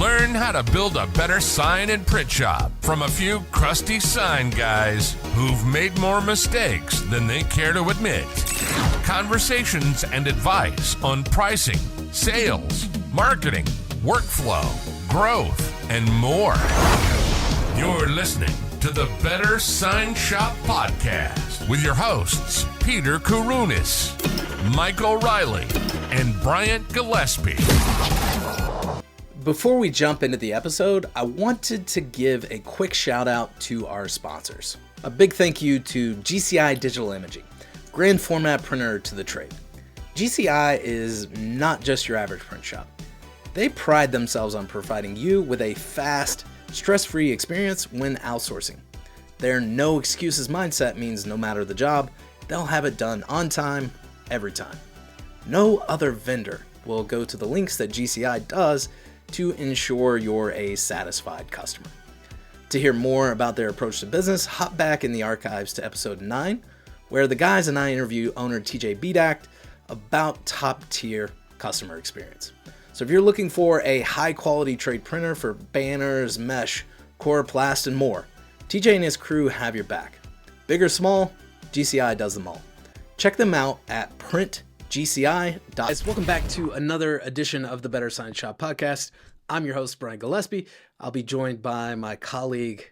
Learn how to build a better sign and print shop from a few crusty sign guys who've made more mistakes than they care to admit. Conversations and advice on pricing, sales, marketing, workflow, growth, and more. You're listening to the Better Sign Shop Podcast with your hosts, Peter Kourounis, Michael Riley, and Bryant Gillespie. Before we jump into the episode, I wanted to give a quick shout out to our sponsors. A big thank you to GCI Digital Imaging, grand format printer to the trade. GCI is not just your average print shop. They pride themselves on providing you with a fast, stress-free experience when outsourcing. Their no excuses mindset means no matter the job, they'll have it done on time, every time. No other vendor will go to the lengths that GCI does to ensure you're a satisfied customer. To hear more about their approach to business, hop back in the archives to episode 9, where the guys and I interview owner TJ Bedact about top-tier customer experience. So if you're looking for a high-quality trade printer for banners, mesh, coroplast, and more, TJ and his crew have your back. Big or small, GCI does them all. Check them out at printgci.com. Guys, welcome back to another edition of the Better Sign Shop Podcast. I'm your host, Brian Gillespie. I'll be joined by my colleague,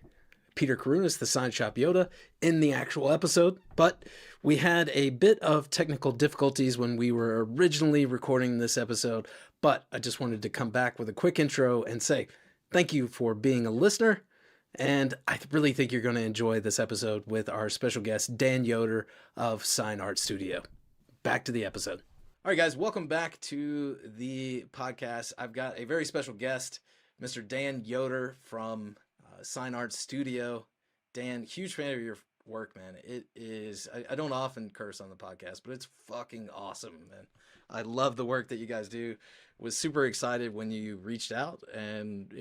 Peter Kourounis, the Sign Shop Yoda, in the actual episode. But we had a bit of technical difficulties when we were originally recording this episode. But I just wanted to come back with a quick intro and say thank you for being a listener. And I really think you're going to enjoy this episode with our special guest, Dan Yoder of Sign Art Studio. Back to the episode. All right, guys, welcome back to the podcast. I've got a very special guest, Mr. Dan Yoder from Sign Art Studio. Dan, huge fan of your work, man. It is, I don't often curse on the podcast, but it's fucking awesome, man. I love the work that you guys do. Was super excited when you reached out and,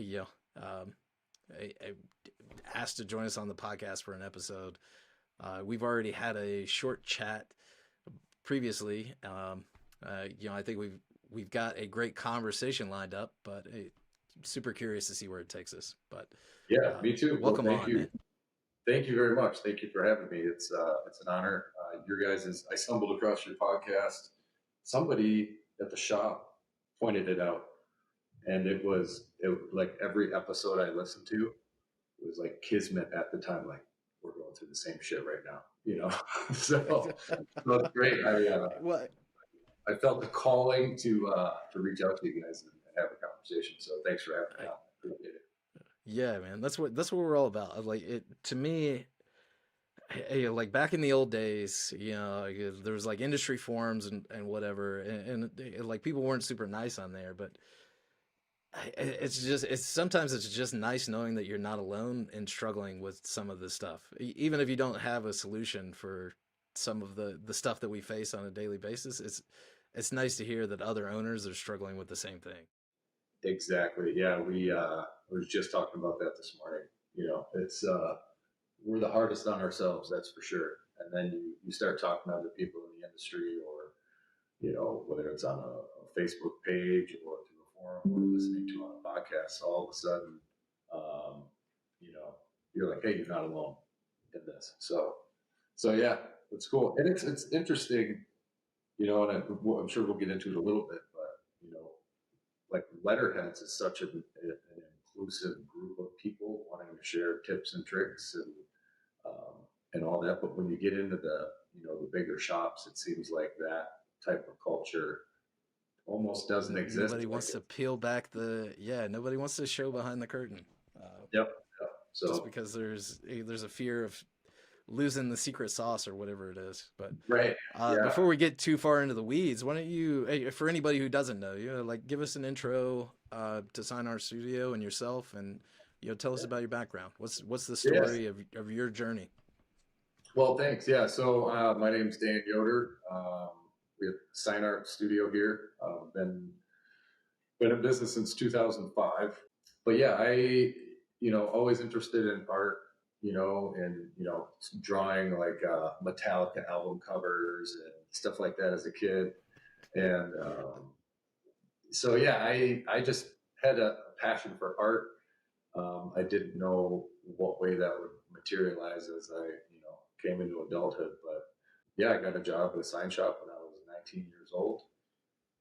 I asked to join us on the podcast for an episode. We've already had a short chat previously. I think we've got a great conversation lined up, but super curious to see where it takes us. But yeah, me too. Welcome thank on, you. man. Thank you very much. Thank you for having me. It's an honor. Your guys' I stumbled across your podcast. Somebody at the shop pointed it out, and it was like every episode I listened to, it was like kismet at the time. Like, we're going through the same shit right now, so it's great. I felt the calling to reach out to you guys and have a conversation. So thanks for having me out. Appreciate it. Yeah, man, that's what we're all about. Like, it to me, like back in the old days, there was like industry forums and whatever, and like people weren't super nice on there, but sometimes it's just nice knowing that you're not alone in struggling with some of this stuff, even if you don't have a solution for some of the stuff that we face on a daily basis. It's nice to hear that other owners are struggling with the same thing. Exactly. Yeah, we was just talking about that this morning. It's we're the hardest on ourselves, that's for sure. And then you start talking to other people in the industry, or whether it's on a Facebook page or through a forum or listening to on a podcast, all of a sudden, you're like, hey, you're not alone in this. So yeah, it's cool. And it's interesting, and I'm sure we'll get into it a little bit, but like Letterheads is such an inclusive group of people wanting to share tips and tricks and all that. But when you get into the bigger shops, it seems like that type of culture almost doesn't exist. Nobody wants to peel back nobody wants to show behind the curtain. Yep. So just because there's a fear of losing the secret sauce or whatever it is. But right. Before we get too far into the weeds, why don't you, for anybody who doesn't know you, like give us an intro to Sign Art Studio and yourself, and tell us about your background. What's the story of your journey? Well, thanks. Yeah. So my name's Dan Yoder. We have Sign Art Studio here. Been in business since 2005. But yeah, I always interested in art. And drawing like Metallica album covers and stuff like that as a kid. And so yeah, I just had a passion for art. I didn't know what way that would materialize as I, came into adulthood. But yeah, I got a job at a sign shop when I was 19 years old,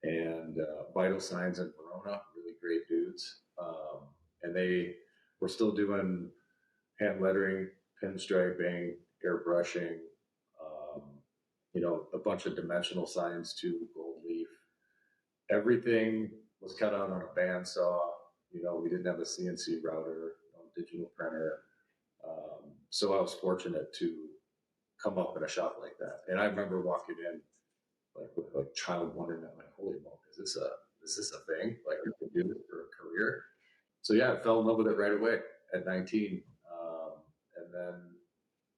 and Vital Signs in Verona, really great dudes. And they were still doing hand lettering, pinstriping, airbrushing, um, a bunch of dimensional signs too, gold leaf. Everything was cut out on a bandsaw. We didn't have a CNC router, digital printer. So I was fortunate to come up in a shop like that. And I remember walking in like with like child wonder, and I'm like, holy moly, is this a thing? Like I can do this for a career? So yeah, I fell in love with it right away at 19. And then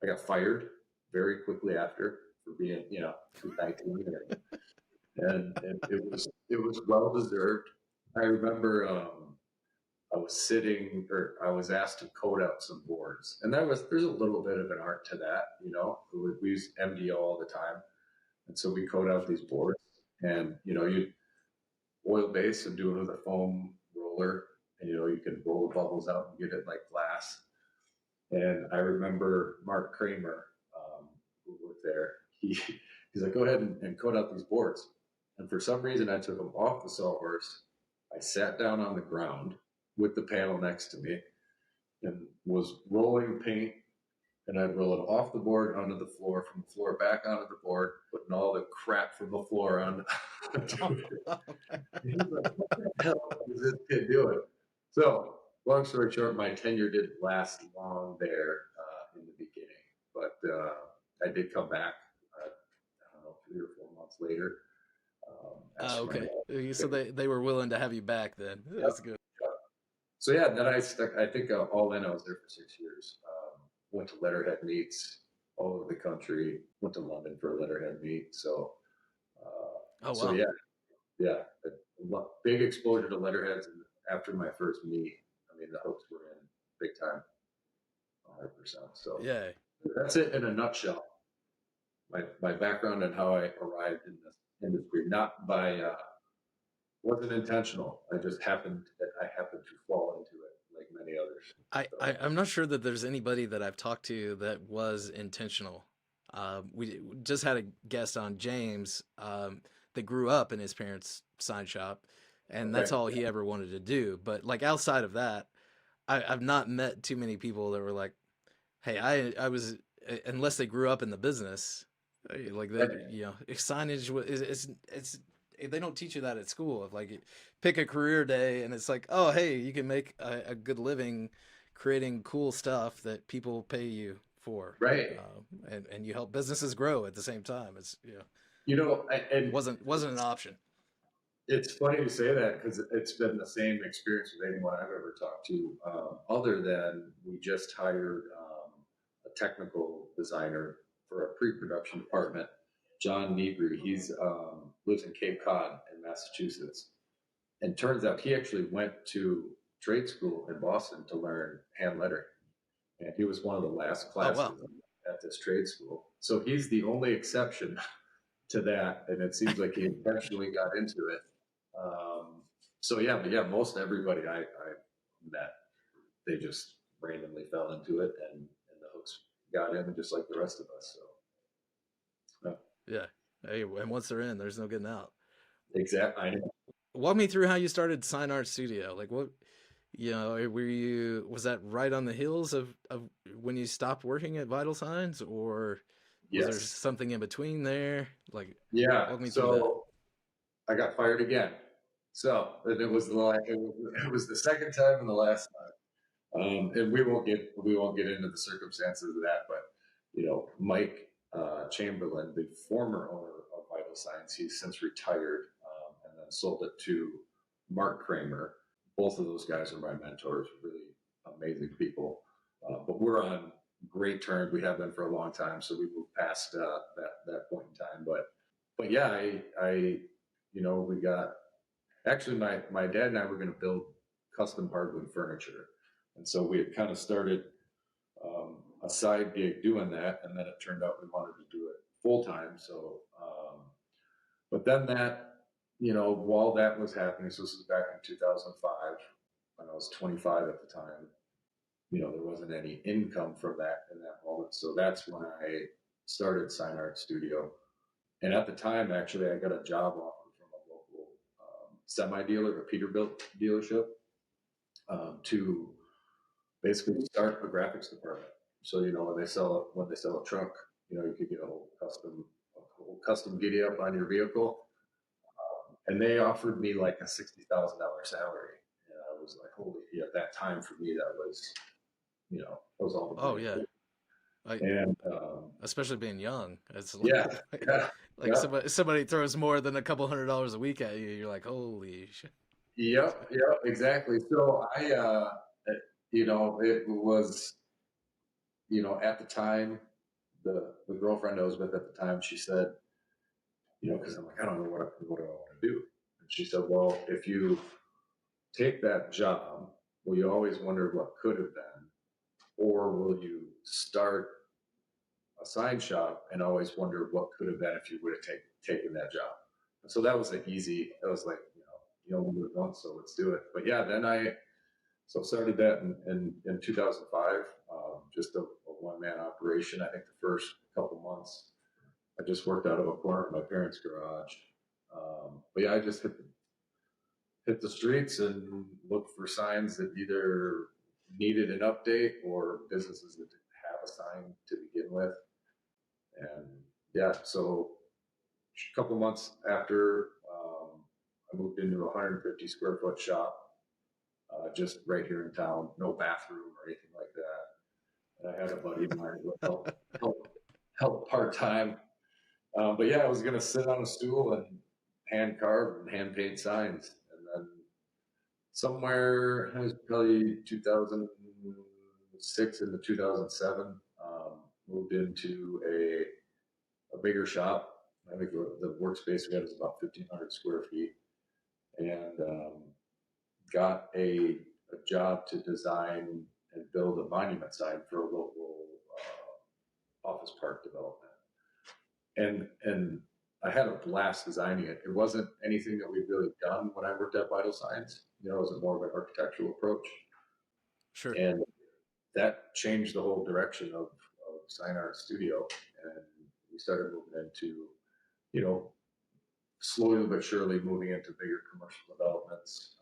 I got fired very quickly after for being, 19. And it was well deserved. I remember I was asked to code out some boards, and there's a little bit of an art to that. We use MDO all the time, and so we code out these boards, and you oil base and do it with a foam roller, and you can roll the bubbles out and get it like glass. And I remember Mark Kramer, who worked there. He's like, go ahead and code out these boards. And for some reason, I took them off the sawhorse. I sat down on the ground with the panel next to me and was rolling paint. And I'd roll it off the board onto the floor, from the floor back onto the board, putting all the crap from the floor on. He's like, what the hell is this kid doing? So, long story short, my tenure didn't last long there in the beginning, but I did come back, I don't know, 3 or 4 months later. Okay. So they were willing to have you back then. That's good. So yeah, then I stuck, I think all in, I was there for 6 years. Went to letterhead meets all over the country, went to London for a letterhead meet. So, Oh, wow. So yeah, big exposure to letterheads. And after my first meet, I mean, the hooks were in big time, 100%. So Yeah. that's it in a nutshell. My background and how I arrived in this industry, not by, wasn't intentional. I happened to fall into it like many others. I'm not sure that there's anybody that I've talked to that was intentional. We just had a guest on, James, that grew up in his parents' sign shop, and that's all he ever wanted to do. But like outside of that, I've not met too many people that were like, "Hey, I was," unless they grew up in the business, like that. Signage it's they don't teach you that at school. Of like, pick a career day, and it's like, oh, hey, you can make a good living creating cool stuff that people pay you for, right? And you help businesses grow at the same time. It's and wasn't an option. It's funny you say that, because it's been the same experience with anyone I've ever talked to, other than we just hired a technical designer for a pre-production department, John Negri. He's lives in Cape Cod in Massachusetts, and turns out he actually went to trade school in Boston to learn hand lettering, and he was one of the last classes at this trade school. So he's the only exception to that, and it seems like he intentionally got into it. So yeah, but yeah, most everybody I met, they just randomly fell into it, and the hooks got in just like the rest of us. So yeah. Hey, and once they're in, there's no getting out. Exactly. I know. Walk me through how you started Sign Art Studio. Like, what, was that right on the heels of when you stopped working at Vital Signs, or was there something in between there? Like, yeah. Walk me through that. I got fired again. So it was the second time and the last time. And we won't get into the circumstances of that, but Mike Chamberlain, the former owner of Vital Signs, he's since retired, and then sold it to Mark Kramer. Both of those guys are my mentors, really amazing people. But we're on great terms. We have been for a long time, so we moved past that point in time. But yeah, we got, actually my dad and I were going to build custom hardwood furniture, and so we had kind of started a side gig doing that, and then it turned out we wanted to do it full time. So, but then that while that was happening, so this was back in 2005, when I was 25 at the time, there wasn't any income from that in that moment. So that's when I started Sign Art Studio. And at the time, actually, I got a job offer from a local semi dealer, a Peterbilt dealership, to basically start a graphics department. So when they sell a truck, you could get a whole custom giddy up on your vehicle, and they offered me like a $60,000 salary, and I was like, holy! At that time for me, that was all the Oh money. yeah. Like, And especially being young, it's yeah, like, yeah, like yeah, somebody throws more than a couple $100 a week at you. You're like, holy shit. yep, yep, exactly. So it was, at the time, the girlfriend I was with at the time, she said, because I'm like, I don't know what do I want to do. And she said, well, if you take that job, will you always wonder what could have been, or will you start a sign shop and always wonder what could have been if you would have taken that job? And so that was like, you only live once, so let's do it. But yeah, then I started that in 2005, just a one-man operation. I think the first couple months I just worked out of a corner of my parents' garage. But yeah, I just hit the streets and looked for signs that either needed an update or businesses that didn't have a sign to begin with. And yeah, so a couple months after, I moved into a 150 square foot shop, just right here in town, no bathroom or anything like that. And I had a buddy of mine who help part time. But yeah, I was going to sit on a stool and hand carve and hand paint signs. And then somewhere, it was probably 2006 into 2007, moved into a bigger shop. I think the workspace we had is about 1,500 square feet, and got a job to design and build a monument sign for a local office park development. And I had a blast designing it. It wasn't anything that we'd really done when I worked at Vital Signs. It was more of an architectural approach, Sure. and that changed the whole direction of Sign Art Studio. And we started moving into, you know, slowly but surely moving into bigger commercial developments.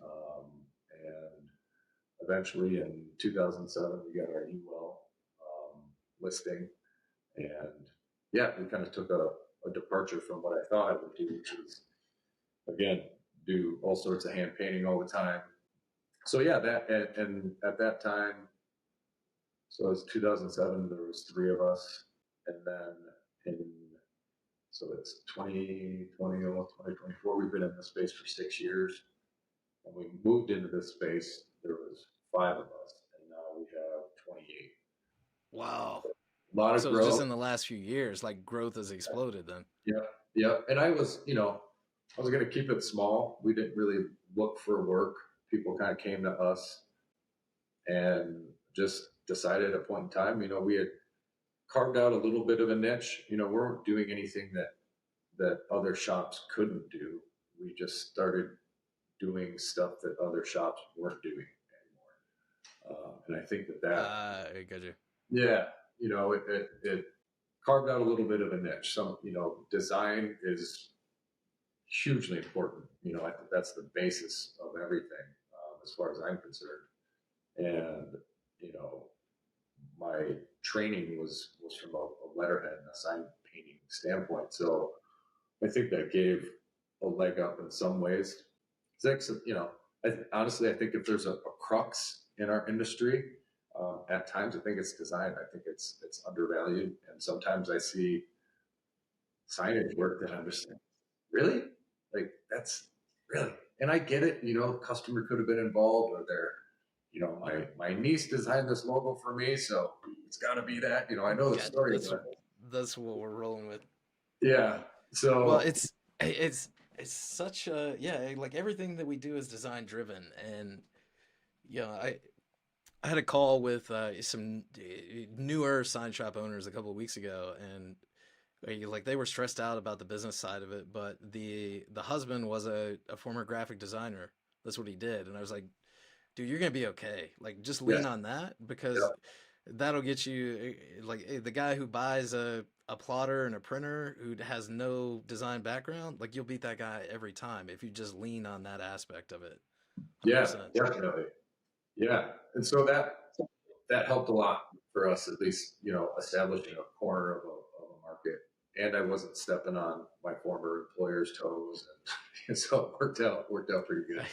And eventually in 2007, we got our UL listing. And yeah, we kind of took a departure from what I thought I would do, which is, again, do all sorts of hand painting all the time. So yeah, and at that time, so it was 2007, there was three of us. And then so it's 2020, almost 2024, we've been in this space for 6 years. When we moved into this space, there was five of us, and now we have 28. Wow. A lot of So growth. just in the last few years, like growth has exploded then. Yeah. And I was going to keep it small. We didn't really look for work. People kind of came to us and just decided at a point in time, we had carved out a little bit of a niche. We weren't doing anything that other shops couldn't do. We just started doing stuff that other shops weren't doing anymore. And I think I got you. yeah, it carved out a little bit of a niche. Some, design is hugely important. I think that's the basis of everything, as far as I'm concerned. And, my training was from a letterhead and a sign painting standpoint. So I think that gave a leg up in some ways. It's like, honestly, I think if there's a crux in our industry, at times I think it's design. I think it's undervalued, and sometimes I see signage work that I'm just like, really, like that's really. And I get it. Customer could have been involved, or they're, my niece designed this logo for me, so it's got to be that. I know the story. That's what we're rolling with. Yeah. So well, it's such a like everything that we do is design driven, and I had a call with some newer sign shop owners a couple of weeks ago, and like they were stressed out about the business side of it, but the husband was a former graphic designer. That's what he did, and I was like, dude, you're gonna be okay. Like, just lean Yes. on that Yeah. because that'll get you. Like the guy who buys a plotter and a printer who has no design background, like you'll beat that guy every time if you just lean on that aspect of it. Yeah, 100%. definitely. Yeah. And so that helped a lot for us, at least, establishing a corner of a market. And I wasn't stepping on my former employer's toes. And so it worked out pretty good.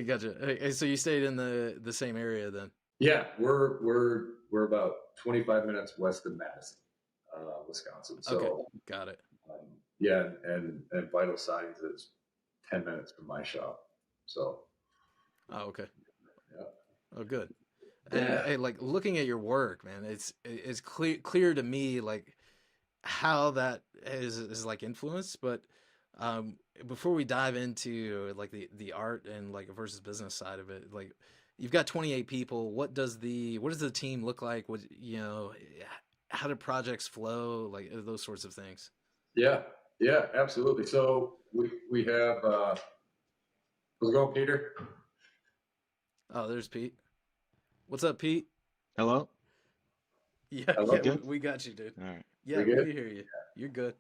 Gotcha. So you stayed in the same area then? Yeah, we're about 25 minutes west of Madison, Wisconsin. Okay, So got it. yeah, and Vital Signs is 10 minutes from my shop. So Oh, okay. yeah. Oh, good. Yeah. Hey, like looking at your work, man, it's clear to me like how that is like influenced. But um, before we dive into like the art and like versus business side of it, like you've got 28 people. What does the team look like? How do projects flow? Like those sorts of things. Yeah, yeah, absolutely. So we have how's it going, Peter? Oh, there's Pete. What's up, Pete? Hello? Yeah, Hello? You yeah, good? we got you, dude. All right. Yeah, We we good? can hear you. You're good.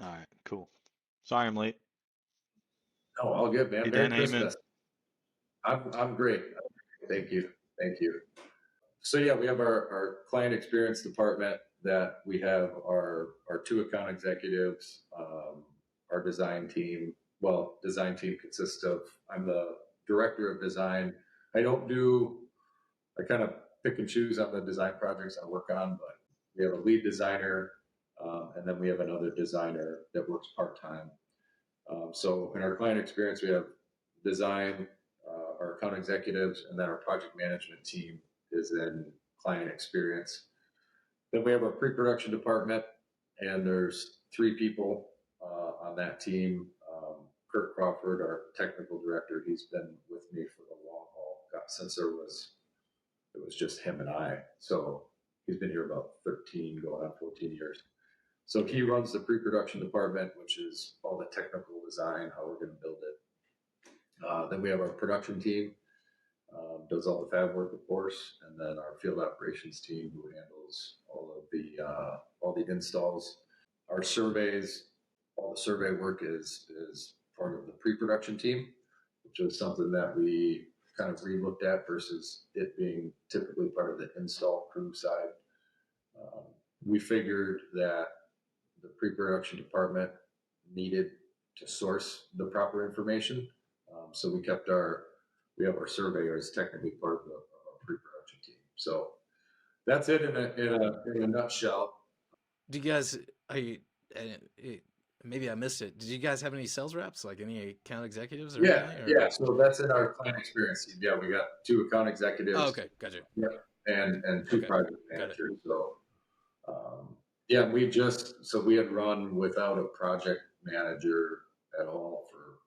All right. Cool. Sorry I'm late. Oh, all good, man. Hey, Merry Dan, how you been? Christmas. I'm great. Thank you. Thank you. So yeah, we have our client experience department that we have our two account executives, our design team. Well, design team consists of I'm the director of design. I don't do I kind of pick and choose on the design projects I work on, but we have a lead designer, and then we have another designer that works part time. So in our client experience, we have design, our account executives, and then our project management team is in client experience. Then we have our pre-production department, and there's three people on that team. Kurt Crawford, our technical director, he's been with me for the long haul since it was just him and I. So he's been here about 13, going on 14 years. So he runs the pre-production department, which is all the technical design, how we're going to build it. Then we have our production team, does all the fab work, of course, and then our field operations team, who handles all the installs, our surveys. All the survey work is part of the pre-production team, which was something that we kind of re-looked at versus it being typically part of the install crew side. We figured that the pre-production department needed to source the proper information. So we have our surveyors technically part of our pre-production team. So that's it in a nutshell. Do you guys? Maybe I missed it. Did you guys have any sales reps, like any account executives or Yeah, anything? yeah. So that's in our client experience team. Yeah, we got two account executives. Oh, okay, gotcha. Yeah, and two Okay, project got it. managers. So yeah, we had run without a project manager at all for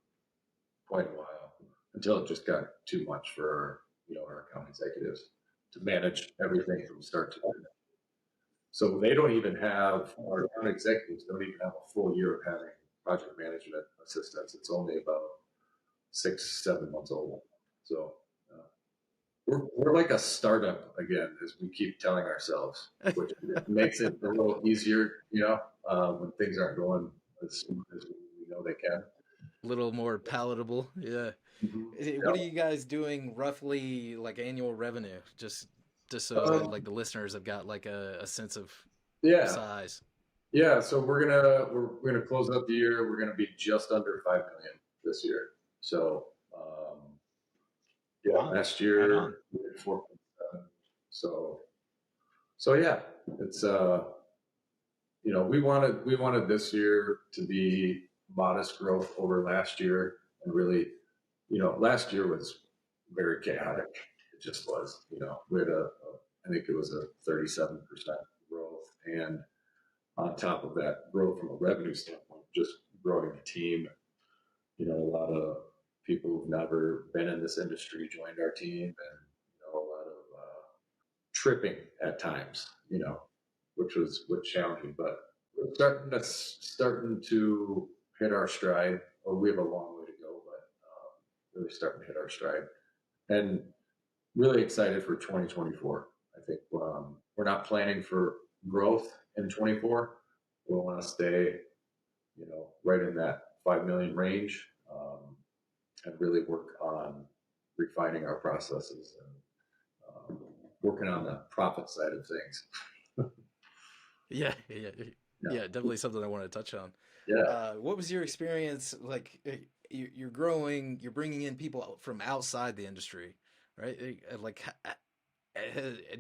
quite a while until it just got too much for our account executives to manage everything from start to finish. So they don't even have our account executives don't even have a full year of having project management assistance. It's only about 6-7 months old. So we're like a startup again, as we keep telling ourselves, which makes it a little easier, when things aren't going as smooth as we know they can. A little more palatable. Yeah. What are you guys doing roughly, like annual revenue? Just so like the listeners have got like a sense of Yeah, size. yeah. So we're gonna close out the year. We're gonna be just under 5 million this year. So yeah, Wow. last Right year on. we did 4.7. So yeah, it's we wanted this year to be modest growth over last year, and really, last year was very chaotic. It just was. We had I think it was a 37% growth, and on top of that growth from a revenue standpoint, just growing the team. A lot of people who've never been in this industry joined our team, and a lot of tripping at times. which challenging, but we're starting to hit our stride. Or we have a long way to go, but really starting to hit our stride, and really excited for 2024. I think we're not planning for growth in 24. We want to stay, right in that 5 million range, and really work on refining our processes and working on the profit side of things. Yeah, Yeah. definitely something I want to touch on. Yeah. What was your experience like? You're growing, you're bringing in people from outside the industry, right? Like,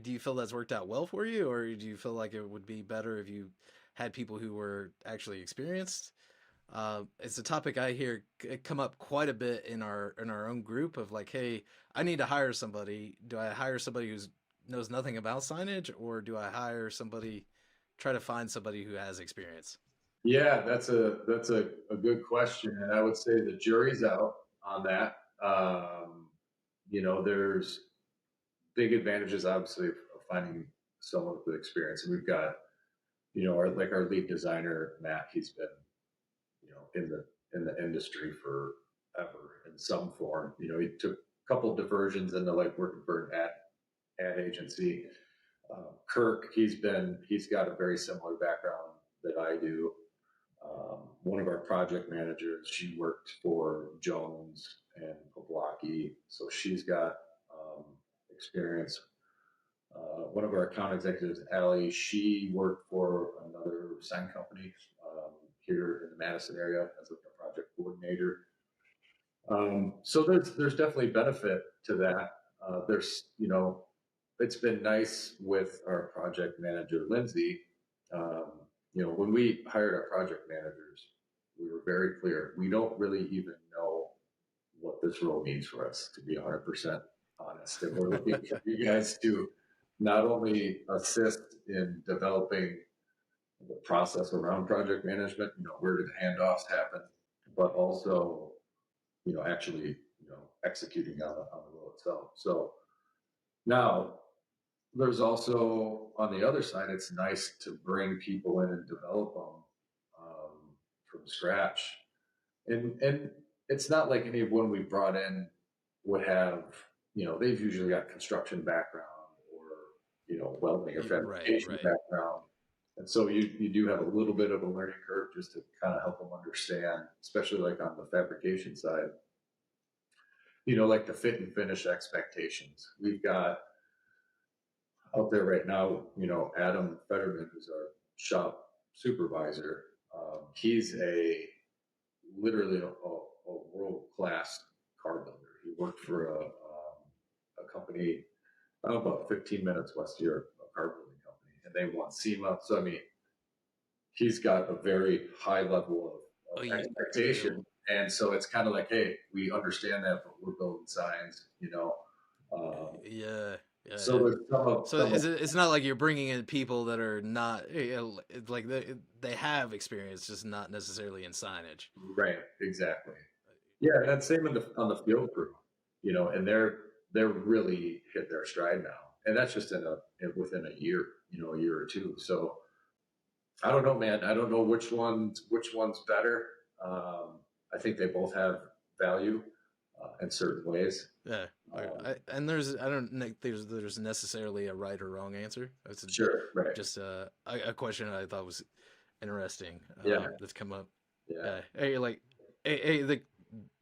do you feel that's worked out well for you, or do you feel like it would be better if you had people who were actually experienced? It's a topic I hear come up quite a bit in our own group of like, hey, I need to hire somebody. Do I hire somebody who knows nothing about signage, or do I hire somebody, try to find somebody who has experience? Yeah, that's a good question, and I would say the jury's out on that. There's big advantages, obviously, of finding someone with experience, and we've got, our lead designer Matt. He's been, in the industry forever in some form. He took a couple diversions into like working for an ad agency. Kirk, he's got a very similar background that I do. One of our project managers, she worked for Jones and Poblocki, so she's got experience. One of our account executives, Allie, she worked for another sign company here in the Madison area as a project coordinator. So there's definitely benefit to that. It's been nice with our project manager, Lindsay. Um, when we hired our project managers, we were very clear. We don't really even know what this role means for us, to be 100% honest. And we're looking for you guys to not only assist in developing the process around project management, where do the handoffs happen, but also, actually, executing on the role itself. So now there's also, on the other side, it's nice to bring people in and develop them from scratch. And it's not like anyone we brought in would have, they've usually got construction background or, welding or fabrication Right. background. And so you do have a little bit of a learning curve just to kind of help them understand, especially like on the fabrication side, like the fit and finish expectations. We've got out there right now, Adam Fetterman, who's our shop supervisor. He's literally a world-class car builder. He worked for a company about 15 minutes west of here, a car building company, and they won SEMA. So, I mean, he's got a very high level of expectation. And so it's kind of like, hey, we understand that, but we're building signs. Yeah. So there's It's not like you're bringing in people that are not like they have experience, just not necessarily in signage. right, exactly. Yeah, and that's same on the field crew, and they're really hit their stride now, and that's just within a year, a year or two. So I don't know, man. I don't know which one's better. I think they both have value in certain ways. Yeah, and I don't think there's necessarily a right or wrong answer. It's Sure, right. just a question I thought was interesting. Yeah. That's come up. Yeah. Hey, like,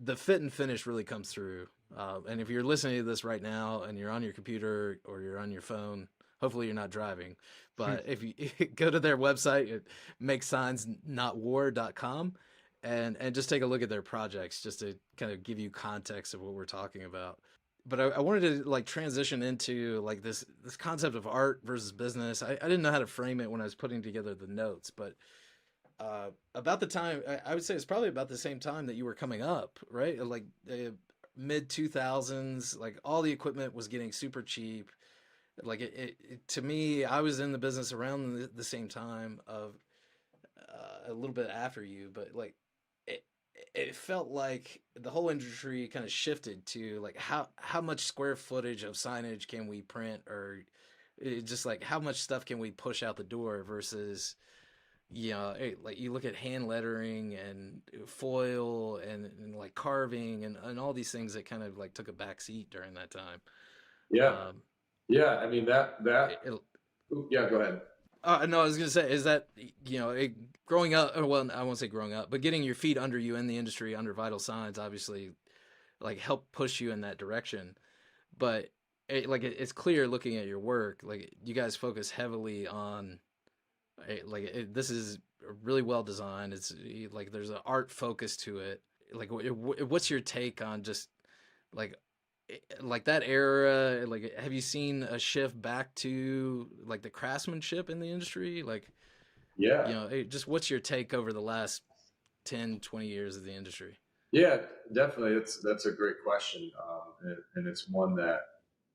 the fit and finish really comes through. And if you're listening to this right now and you're on your computer or you're on your phone, hopefully you're not driving. But if you go to their website, makesignsnotwar.com, and just take a look at their projects just to kind of give you context of what we're talking about. But I wanted to like transition into like this concept of art versus business. I didn't know how to frame it when I was putting together the notes, but about the time, I would say it's probably about the same time that you were coming up, right? Like mid 2000s, like all the equipment was getting super cheap. Like to me, I was in the business around the same time of a little bit after you, but like it felt like the whole industry kind of shifted to like how much square footage of signage can we print or just like how much stuff can we push out the door versus, like you look at hand lettering and foil and like carving and all these things that kind of like took a back seat during that time. Yeah. Um, Yeah. I mean, it, it, yeah, go ahead. no, I was gonna say is that growing up. Well, I won't say growing up, but getting your feet under you in the industry under Vital Signs, obviously, like helped push you in that direction. But it's clear looking at your work, like you guys focus heavily on this is really well designed. It's like there's an art focus to it. Like, what's your take on just like like that era? Like, have you seen a shift back to like the craftsmanship in the industry? Like, Yeah. just what's your take over the last 10, 20 years of the industry? Yeah, definitely. That's a great question. And it's one that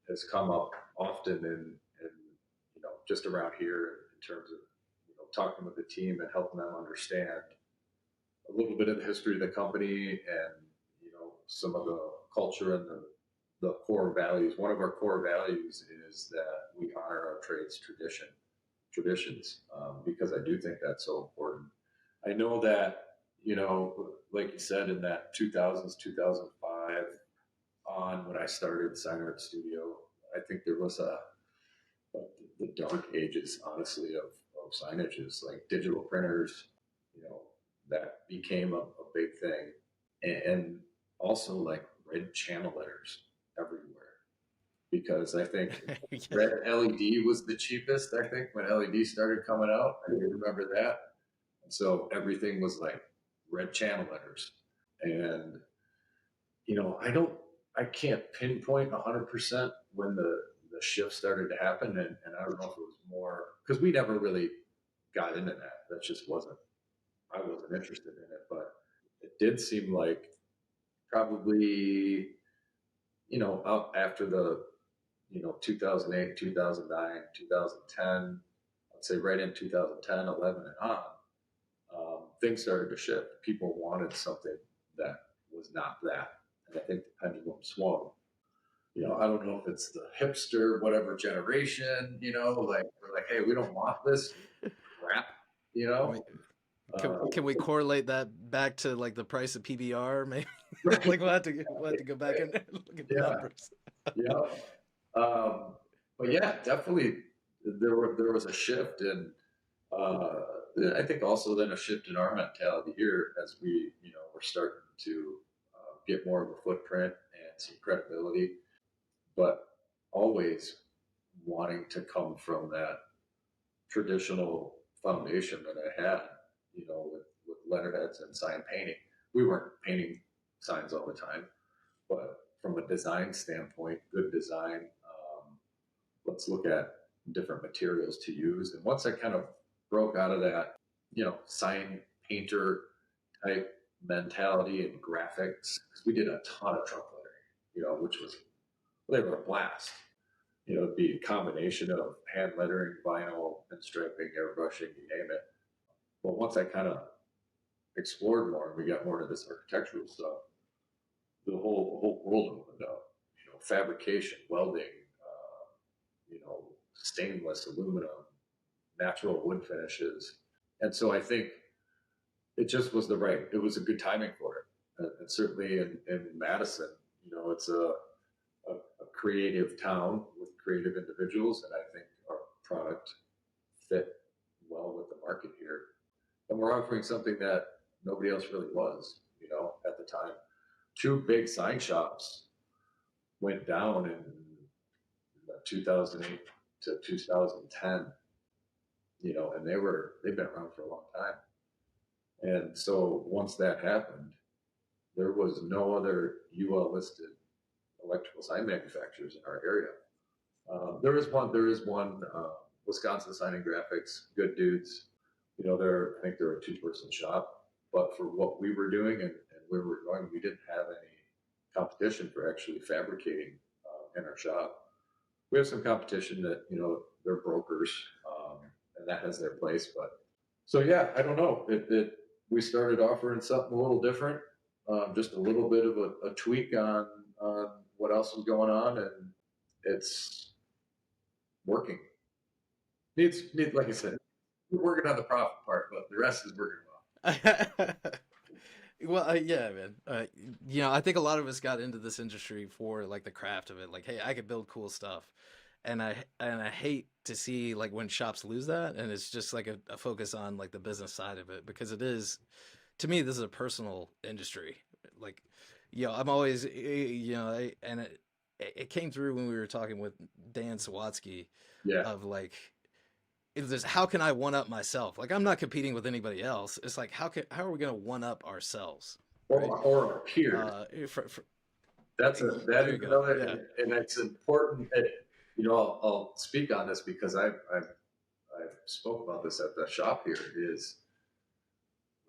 has come up often in, just around here in terms of, talking with the team and helping them understand a little bit of the history of the company and, some of the culture and the core values. One of our core values is that we honor our trade's traditions, because I do think that's so important. I know that, like you said, in that 2000s, 2005 on when I started Sign Art Studio, I think there was the dark ages, honestly, of signages, like digital printers, that became a big thing. And also like red channel letters everywhere. Because I think red LED was the cheapest, I think, when LED started coming out. I remember that. And so everything was like red channel letters. And, I can't pinpoint 100% when the shift started to happen. And I don't know if it was more, because we never really got into that. That just I wasn't interested in it. But it did seem like probably, up after the 2008, 2009, 2010, I'd say right in 2010, 11 and on, things started to shift. People wanted something that was not that. And I think the pendulum swung. I don't know if it's the hipster, whatever generation, like we're like, hey, we don't want this crap, I mean, can we correlate that back to like the price of PBR? Maybe like we'll have to go back and look at the numbers. Yeah. But yeah, definitely there was a shift, and I think also then a shift in our mentality here as we we're starting to get more of a footprint and some credibility, but always wanting to come from that traditional foundation that I had, with letterheads and sign painting. We weren't painting signs all the time, but from a design standpoint, good design, let's look at different materials to use. And once I kind of broke out of that, sign painter type mentality and graphics, because we did a ton of truck lettering, which was, they were a blast. It'd be a combination of hand lettering, vinyl, and striping, airbrushing, you name it. But once I kind of explored more and we got more into this architectural stuff, the whole world opened up. Fabrication, welding, stainless, aluminum, natural wood finishes. And so I think it just was it was a good timing for it. And certainly in Madison, it's a creative town with creative individuals. And I think our product fit well with the market here. And we're offering something that nobody else really was, at the time. Two big sign shops went down in 2008 to 2010, and they've been around for a long time. And so once that happened, there was no other UL listed electrical sign manufacturers in our area. There is one, Wisconsin Signing Graphics, good dudes. I think they're a 2-person shop, but for what we were doing and where we were going, we didn't have any competition for actually fabricating in our shop. We have some competition that, they're brokers, and that has their place. But so, yeah, I don't know. We started offering something a little different, just a little bit of a tweak on what else was going on, and it's working. like I said, we're working on the profit part, but the rest is working well. Well, yeah, man. I think a lot of us got into this industry for like the craft of it. Like, hey, I could build cool stuff, and I hate to see like when shops lose that, and it's just like a focus on like the business side of it because it is, to me, this is a personal industry. Like, I'm always, and it came through when we were talking with Dan Sawatsky Yeah. of like it's just how can I one up myself? Like I'm not competing with anybody else. It's like how are we going to one up ourselves? Or, Right? or our peers. That is another, yeah. and it's important. I'll speak on this because I've spoke about this at the shop here. Is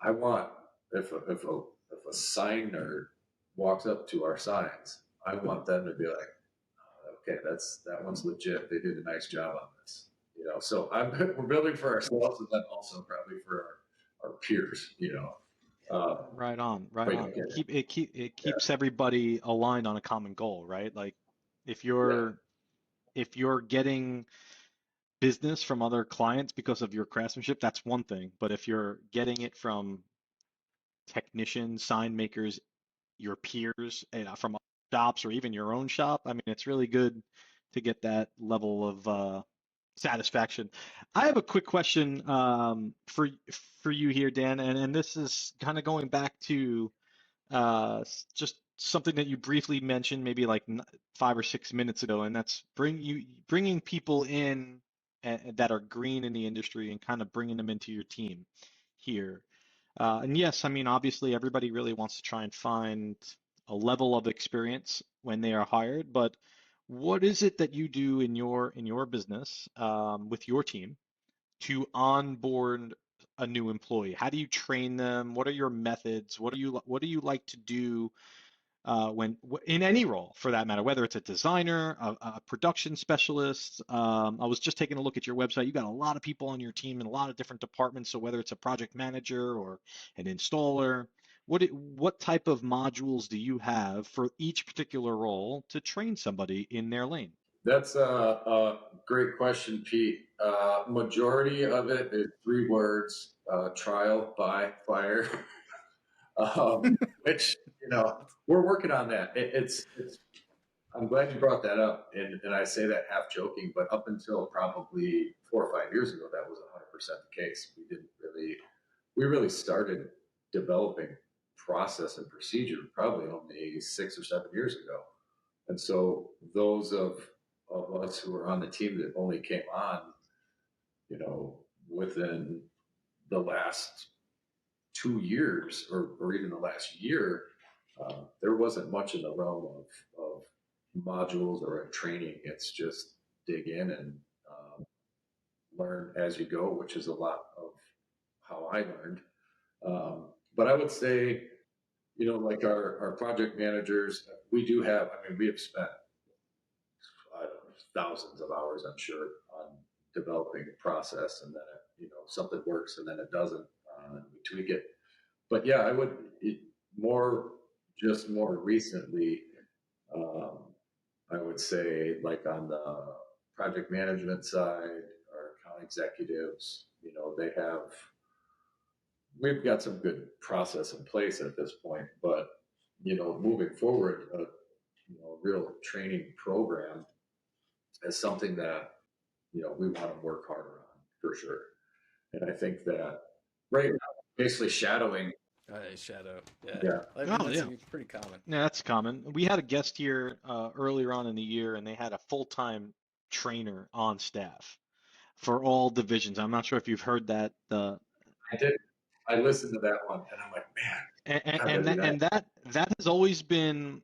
I want if a sign nerd walks up to our signs, I want them to be like, okay, that one's legit. They did a nice job on this. So we're building for ourselves and then also probably for our peers. Right on, right on. It keeps everybody aligned on a common goal, right? Like if you're getting business from other clients because of your craftsmanship, that's one thing. But if you're getting it from technicians, sign makers, your peers, from shops or even your own shop, I mean, it's really good to get that level of satisfaction. I have a quick question for you here, Dan, and this is kind of going back to just something that you briefly mentioned maybe like 5 or 6 minutes ago, and that's bringing people in that are green in the industry and kind of bringing them into your team here. And yes, I mean, obviously everybody really wants to try and find a level of experience when they are hired, but what is it that you do in your business with your team to onboard a new employee? How do you train them? What are your methods? What do you like to do in any role for that matter, whether it's a designer, a production specialist? I was just taking a look at your website. You got a lot of people on your team in a lot of different departments. So whether it's a project manager or an installer, what type of modules do you have for each particular role to train somebody in their lane? That's a great question, Pete. Majority of it is 3 words: trial by fire. Which we're working on that. It's I'm glad you brought that up, and I say that half joking, but up until probably 4 or 5 years ago, that was 100% the case. We really started developing process and procedure probably only 6 or 7 years ago. And so those of us who are on the team that only came on, within the last 2 years or even the last year, there wasn't much in the realm of modules or training. It's just dig in and learn as you go, which is a lot of how I learned. But I would say, like our project managers, we have spent I don't know, thousands of hours, I'm sure, on developing a process, and then something works and then it doesn't, and we tweak it. But yeah, more more recently, um, I would say like on the project management side, our account executives, we've got some good process in place at this point, but moving forward, real training program is something that we want to work harder on for sure. And I think that right now, basically shadowing. Shadow. Yeah. Yeah. I mean, Oh, that's yeah. pretty common. Yeah, that's common. We had a guest here earlier on in the year, and they had a full-time trainer on staff for all divisions. I'm not sure if you've heard that. I did. I listened to that one, and I'm like, man, And that has always been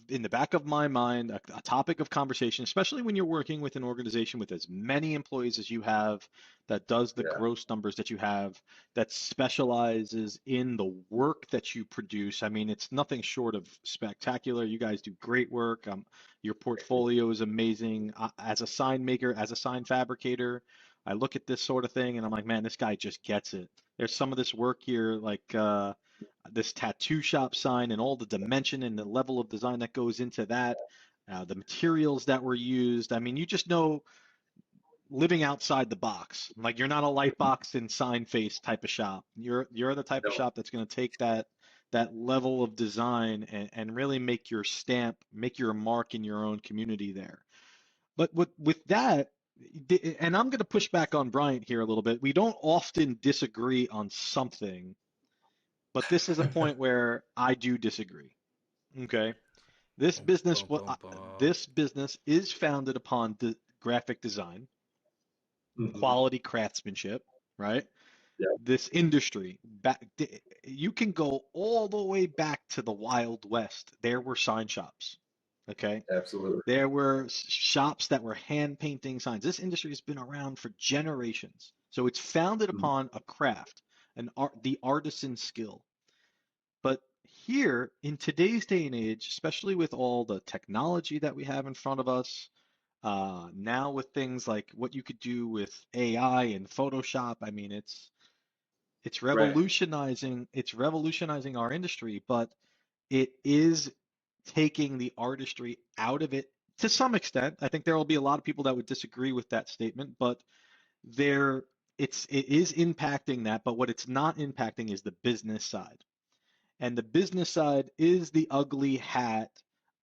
in the back of my mind a topic of conversation, especially when you're working with an organization with as many employees as you have, that does the gross numbers that you have, that specializes in the work that you produce. I mean, it's nothing short of spectacular. You guys do great work. Your portfolio is amazing. As a sign maker, as a sign fabricator, I look at this sort of thing and I'm like, man, this guy just gets it. There's some of this work here, like this tattoo shop sign and all the dimension and the level of design that goes into that, the materials that were used. I mean, you just know living outside the box. Like you're not a light box and sign face type of shop. You're the type of No. shop that's going to take that level of design and really make your stamp, make your mark in your own community there. But with that, and I'm going to push back on Bryant here a little bit. We don't often disagree on something, but this is a point where I do disagree. Okay. This business, this business is founded upon the graphic design, quality craftsmanship, right? Yeah. This industry, you can go all the way back to the Wild West. There were sign shops, okay? Absolutely. There were shops that were hand painting signs. This industry has been around for generations. So it's founded upon a craft, an art, the artisan skill. But here in today's day and age, especially with all the technology that we have in front of us, now with things like what you could do with AI and Photoshop, I mean, it's revolutionizing, it's revolutionizing our industry, but it is taking the artistry out of it to some extent. I think there will be a lot of people that would disagree with that statement, but there it is impacting that, but what it's not impacting is the business side. And the business side is the ugly hat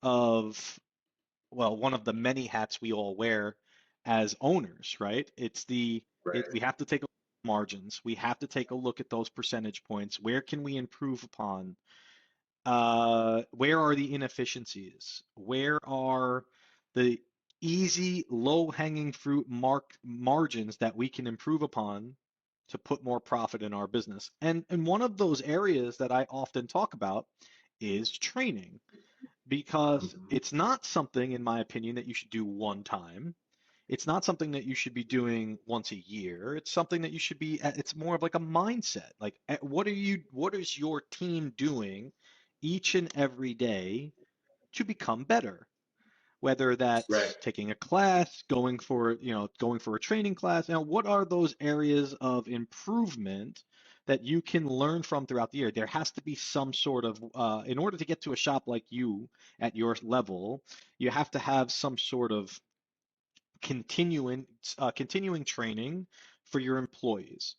of, well, one of the many hats we all wear as owners, right? We have to take a look at margins. We have to take a look at those percentage points. Where can we improve upon? Where are the inefficiencies? Where are the easy, low-hanging fruit margins that we can improve upon to put more profit in our business? And one of those areas that I often talk about is training, because it's not something, in my opinion, that you should do one time. It's not something that you should be doing once a year. It's something that you should be, it's more of like a mindset. Like, what is your team doing each and every day to become better? Whether that's taking a class, going for a training class. Now, what are those areas of improvement that you can learn from throughout the year? There has to be some sort of, in order to get to a shop like you at your level, you have to have some sort of continuing training for your employees,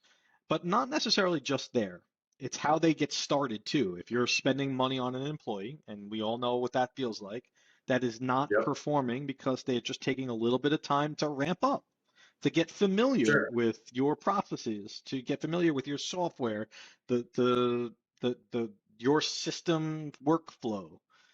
but not necessarily just there. It's how they get started too. If you're spending money on an employee, and we all know what that feels like, that is not performing because they're just taking a little bit of time to ramp up, to get familiar with your processes, to get familiar with your software, the your system workflow,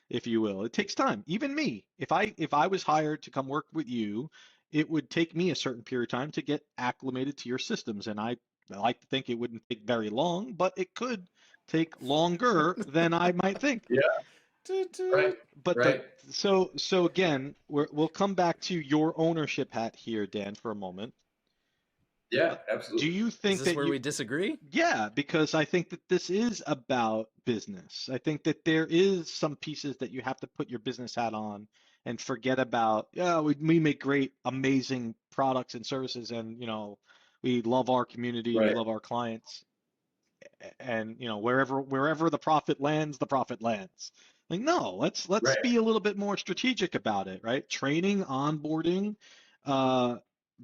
if you will. It takes time. Even me, if I was hired to come work with you, it would take me a certain period of time to get acclimated to your systems, and I like to think it wouldn't take very long, but it could take longer than I might think. Yeah. Right. But so again, we'll come back to your ownership hat here, Dan, for a moment. Yeah, absolutely. Do you think Is this where we disagree? Yeah, because I think that this is about business. I think that there is some pieces that you have to put your business hat on and forget about, yeah, we make great, amazing products and services, and we love our community, we love our clients, and wherever the profit lands, the profit lands. Like, no, let's be a little bit more strategic about it, right? Training, onboarding,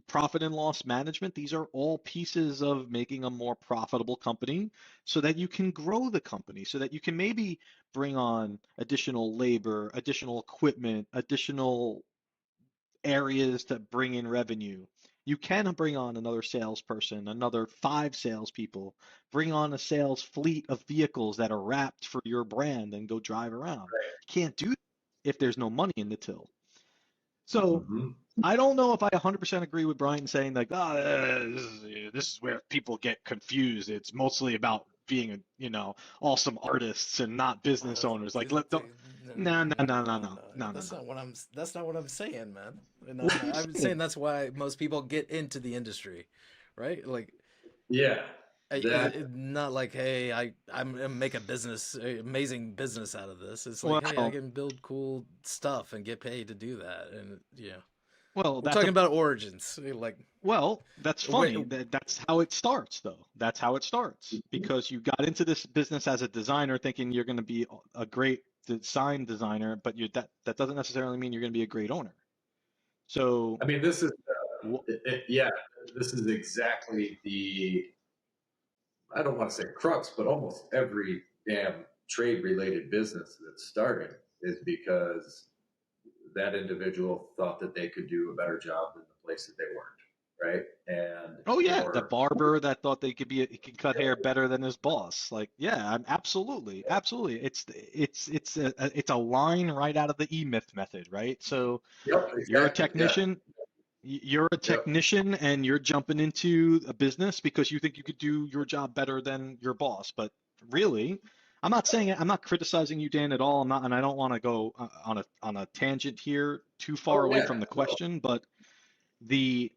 profit and loss management, these are all pieces of making a more profitable company so that you can grow the company, so that you can maybe bring on additional labor, additional equipment, additional areas to bring in revenue. You can bring on another salesperson, another 5 salespeople, bring on a sales fleet of vehicles that are wrapped for your brand and go drive around. You can't do that if there's no money in the till. So I don't know if I 100% agree with Brian saying like, this is where people get confused. It's mostly about being awesome artists and not business owners. Like, no. That's not what I'm saying, man. No, I'm saying that's why most people get into the industry, right? Like, not like, hey, I'm gonna make amazing business out of this. It's like, hey, I can build cool stuff and get paid to do that, and Well, we're talking about origins, like. Well, that's funny. That's how it starts, though. That's how it starts, because you got into this business as a designer thinking you're going to be a great design designer, but that doesn't necessarily mean you're going to be a great owner. So I mean, this is Yeah, this is exactly I don't want to say crux, but almost every damn trade related business that started is because that individual thought that they could do a better job than the place that they worked. Right. And, Oh yeah, the barber that thought he could cut hair better than his boss. Like, yeah, I'm absolutely, absolutely. It's a line right out of the E-Myth method, right? So yep, you're a exactly. Yeah. technician, you're a Yep. technician and you're jumping into a business because you think you could do your job better than your boss. But really, I'm not criticizing you, Dan, at all. I'm not, and I don't want to go on a tangent here too far Oh away yeah. from the No. question, but the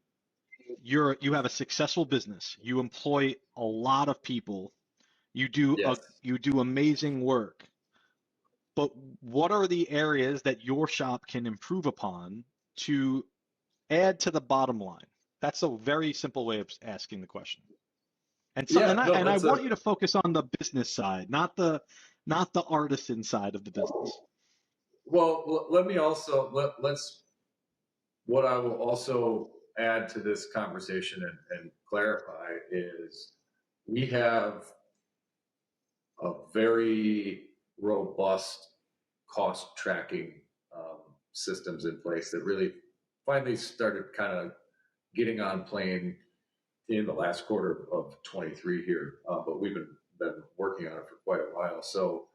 you have a successful business. You employ a lot of people. Yes. You do amazing work. But what are the areas that your shop can improve upon to add to the bottom line? That's a very simple way of asking the question. Yeah. No, I that's want you to focus on the business side, not the artisan side of the business. well, let me also, let's, what I will also add to this conversation and clarify is we have a very robust cost tracking systems in place that really finally started kind of getting on plane in the last quarter of 23 here, but we've been working on it for quite a while. So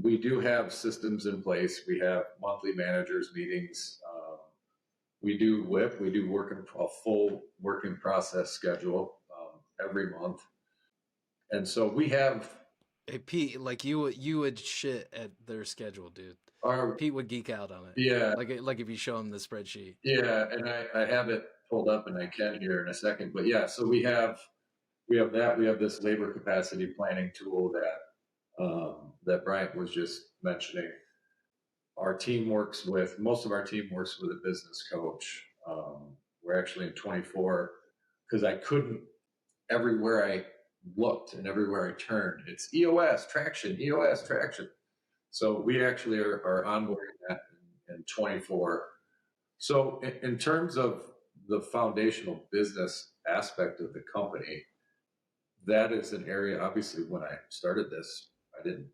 we do have systems in place. We have monthly managers meetings. We do WIP. We do a full working process schedule every month, and so we have. Hey Pete, like you would shit at their schedule, dude. Our, Pete would geek out on it. yeah, Like if you show him the spreadsheet. yeah, and I have it pulled up and I can here in a second. But yeah, so we have that. We have this labor capacity planning tool that Bryant was just mentioning. Most of our team works with a business coach. We're actually in 24 because I couldn't, everywhere I looked and everywhere I turned, it's EOS traction. So we actually are onboarding that in 24. So in terms of the foundational business aspect of the company, that is an area, obviously, when I started this, I didn't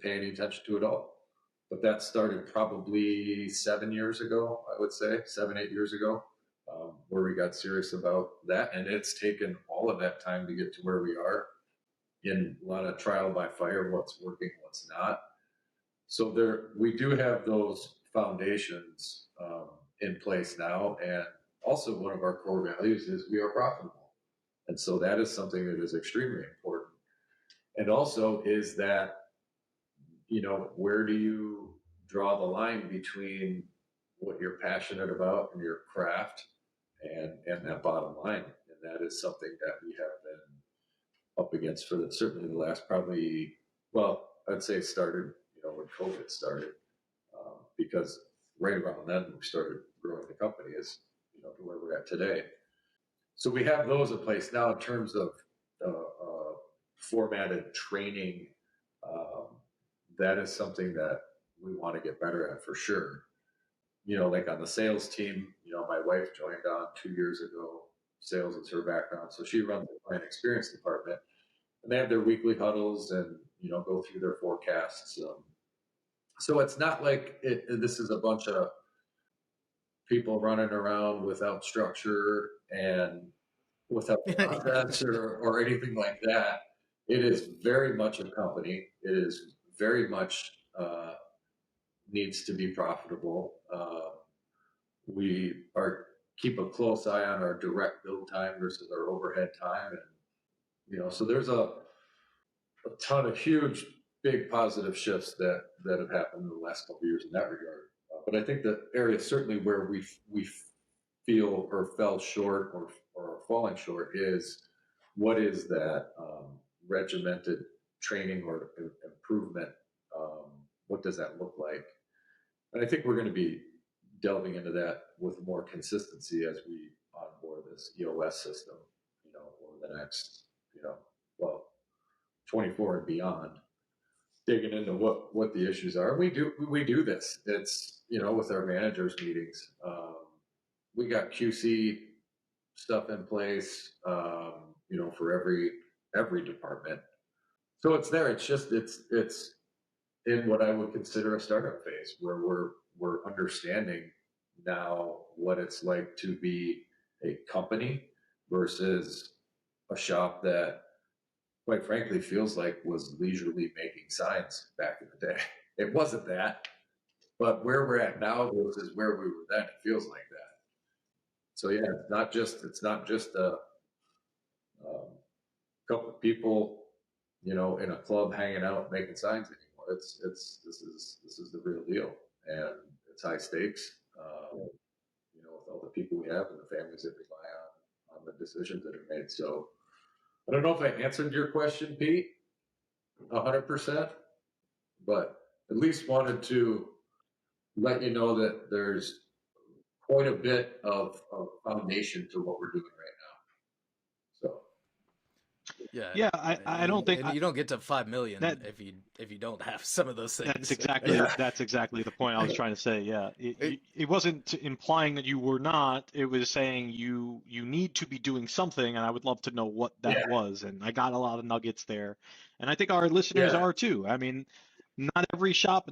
pay any attention to it at all. But that started probably 7 years ago, I would say, 7, 8 years ago, where we got serious about that. And it's taken all of that time to get to where we are in a lot of trial by fire, what's working, what's not. So we do have those foundations in place now. And also one of our core values is we are profitable. And so that is something that is extremely important. And also is that, where do you draw the line between what you're passionate about and your craft and that bottom line? And that is something that we have been up against for certainly the last probably, well, I'd say it started, when COVID started, because right around then we started growing the company as, to where we're at today. So we have those in place now in terms of formatted training. That is something that we want to get better at for sure. Like on the sales team, my wife joined on 2 years ago. Sales is her background. So she runs the client experience department and they have their weekly huddles and, go through their forecasts. So it's not like this is a bunch of people running around without structure and without process or anything like that. It is very much a company. It is very much needs to be profitable. We keep a close eye on our direct build time versus our overhead time, and so there's a ton of huge, big positive shifts that have happened in the last couple of years in that regard. But I think the area certainly where we feel or fell short or are falling short is what is that regimented training or improvement? What does that look like? And I think we're going to be delving into that with more consistency as we onboard this EOS system, over the next, well, 24 and beyond, digging into what the issues are. We do this. It's, with our managers meetings. we got QC stuff in place, for every department. So it's there. It's just it's in what I would consider a startup phase where we're understanding now what it's like to be a company versus a shop that, quite frankly, feels like was leisurely making signs back in the day. It wasn't that, but where we're at now versus where we were then, it feels like that. So yeah, it's not just a couple of people, in a club hanging out making signs anymore. This is the real deal, and it's high stakes. With all the people we have and the families that rely on the decisions that are made. So I don't know if I answered your question, Pete, 100%, but at least wanted to let you know that there's quite a bit of foundation to what we're doing right now. So Yeah, I don't think and you don't get to 5 million that if you don't have some of those things. that's exactly the point I was trying to say. Yeah, it wasn't implying that you were not. It was saying you need to be doing something, and I would love to know what that was. And I got a lot of nuggets there, and I think our listeners are too. I mean, not every shop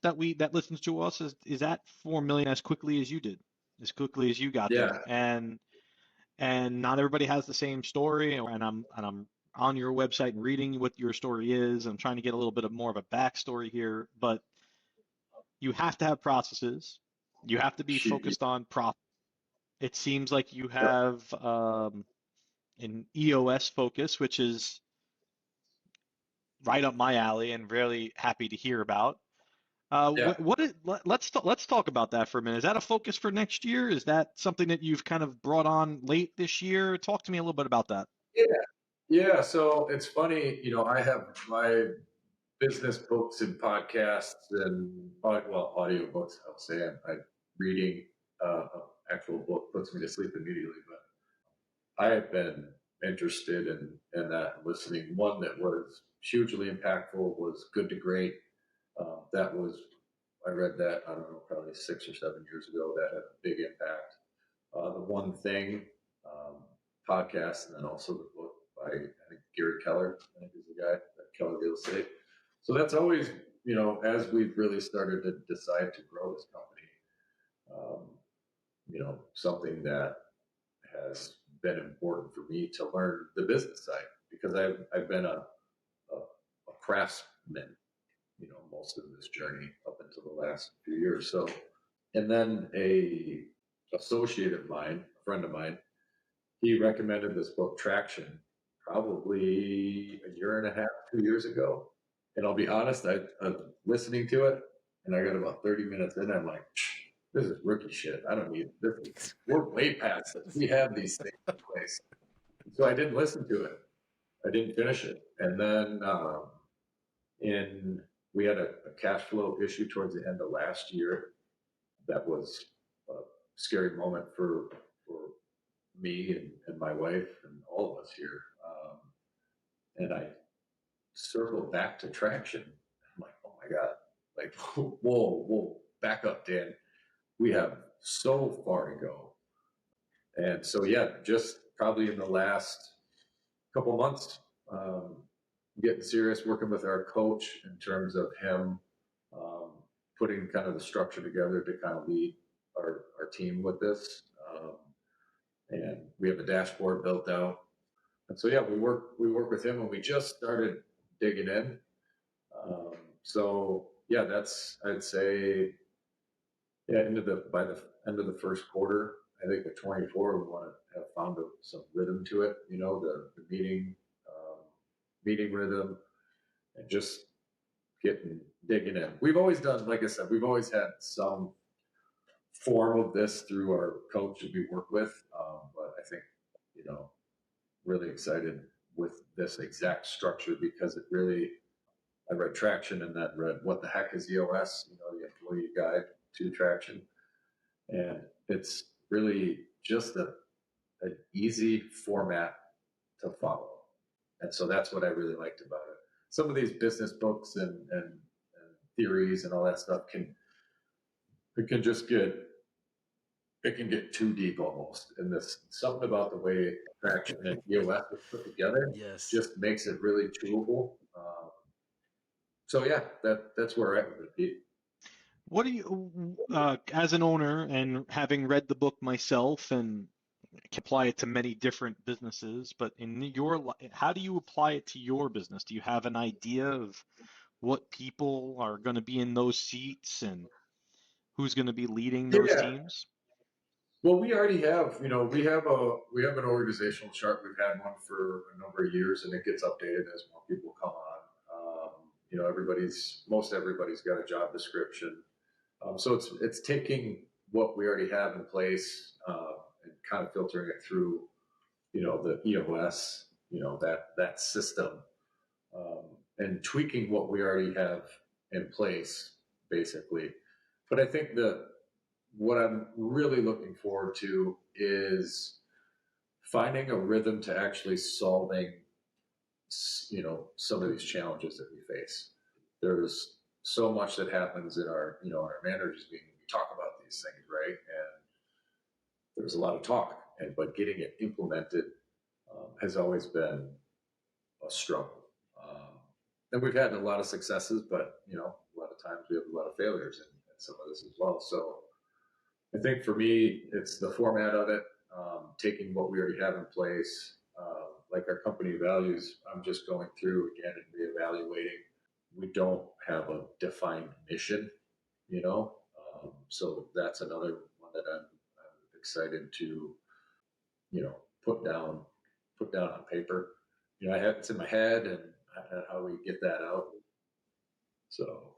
that listens to us is at 4 million as quickly as you did, as quickly as you got there, and not everybody has the same story. And I'm on your website and reading what your story is. I'm trying to get a little bit of more of a backstory here, but you have to have processes. You have to be focused on profit. It seems like you have an EOS focus, which is right up my alley and really happy to hear about. Let's talk about that for a minute. Is that a focus for next year? Is that something that you've kind of brought on late this year? Talk to me a little bit about that. Yeah. So it's funny, I have my business books and podcasts and audio books. I'll say I'm reading actual book puts me to sleep immediately, but I have been interested in that, listening. One that was hugely impactful was Good to Great. I read that, I don't know, probably 6 or 7 years ago. That had a big impact. The One Thing podcast, and then also the book by, I think, Gary Keller, I think is the guy, Keller Real Estate. So that's always, as we've really started to decide to grow this company, something that has been important for me to learn the business side, because I've been a craftsman, most of this journey up until the last few years. So, and then a associate of mine, a friend of mine, he recommended this book, Traction, probably a year and a half, 2 years ago. And I'll be honest, I'm listening to it, and I got about 30 minutes in. I'm like, this is rookie shit. I don't need this. We're way past this. We have these things in place. So I didn't listen to it. I didn't finish it. And then we had a cash flow issue towards the end of last year. That was a scary moment for me and my wife and all of us here. And I circled back to Traction. I'm like, oh my God, like, whoa, back up, Dan. We have so far to go. And so, just probably in the last couple of months, getting serious, working with our coach in terms of him putting kind of the structure together to kind of lead our team with this. And we have a dashboard built out. And so, we work with him, and we just started digging in. That's, I'd say, by the end of the first quarter, I think at 24, we want to have found some rhythm to it, the meeting rhythm, and just digging in. We've always done, like I said, we've always had some form of this through our coach that we work with. But I think, really excited with this exact structure, because I read Traction and then read What the Heck is EOS, the employee guide to Traction. And it's really just an easy format to follow. And so that's what I really liked about it. Some of these business books and theories and all that stuff can just get it can get too deep almost. And this something about the way traction and EOS is put together Yes. just makes it really chewable. So yeah, that's where I would be. What do you, as an owner and having read the book myself and can apply it to many different businesses, but in how do you apply it to your business? Do you have an idea of what people are going to be in those seats and who's going to be leading those Yeah. teams? Well, we already have, we have an organizational chart. We've had one for a number of years, and it gets updated as more people come on. Most everybody's got a job description. So it's taking what we already have in place and kind of filtering it through, the EOS, that system, and tweaking what we already have in place, basically. But I think what I'm really looking forward to is finding a rhythm to actually solving, some of these challenges that we face. There's so much that happens in our managers meeting. We talk about these things, right? And there's a lot of talk, but getting it implemented has always been a struggle. And we've had a lot of successes, but a lot of times we have a lot of failures in some of this as well. So I think for me, it's the format of it, taking what we already have in place, like our company values. I'm just going through again and reevaluating. We don't have a defined mission, so that's another one that I'm excited to, put down on paper. It's in my head, and how we get that out. So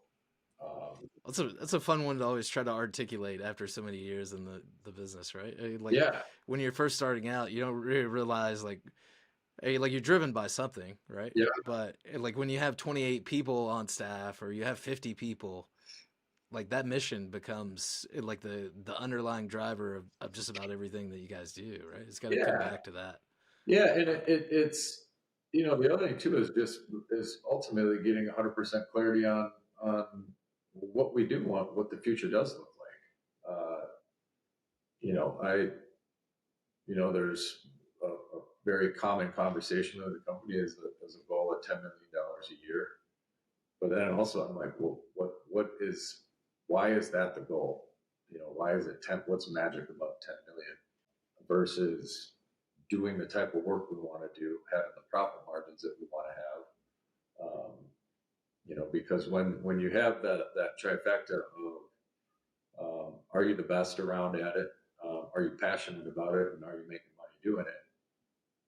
That's a fun one to always try to articulate after so many years in the business, right? yeah, When you're first starting out, you don't really realize like you're driven by something, right? yeah, But like when you have 28 people on staff or you have 50 people, like that mission becomes like the underlying driver of just about everything that you guys do, right? It's got to come yeah, back to that. yeah, and it's the other thing too is ultimately getting 100% clarity on what we do want, what the future does look like. There's a very common conversation with the company is a goal of $10 million a year. But then also I'm like, well, why is that the goal? Why is it 10? What's magic about 10 million versus doing the type of work we want to do, having the profit margins that we want to have? Because when you have that trifecta of are you the best around at it? Are you passionate about it? And are you making money doing it?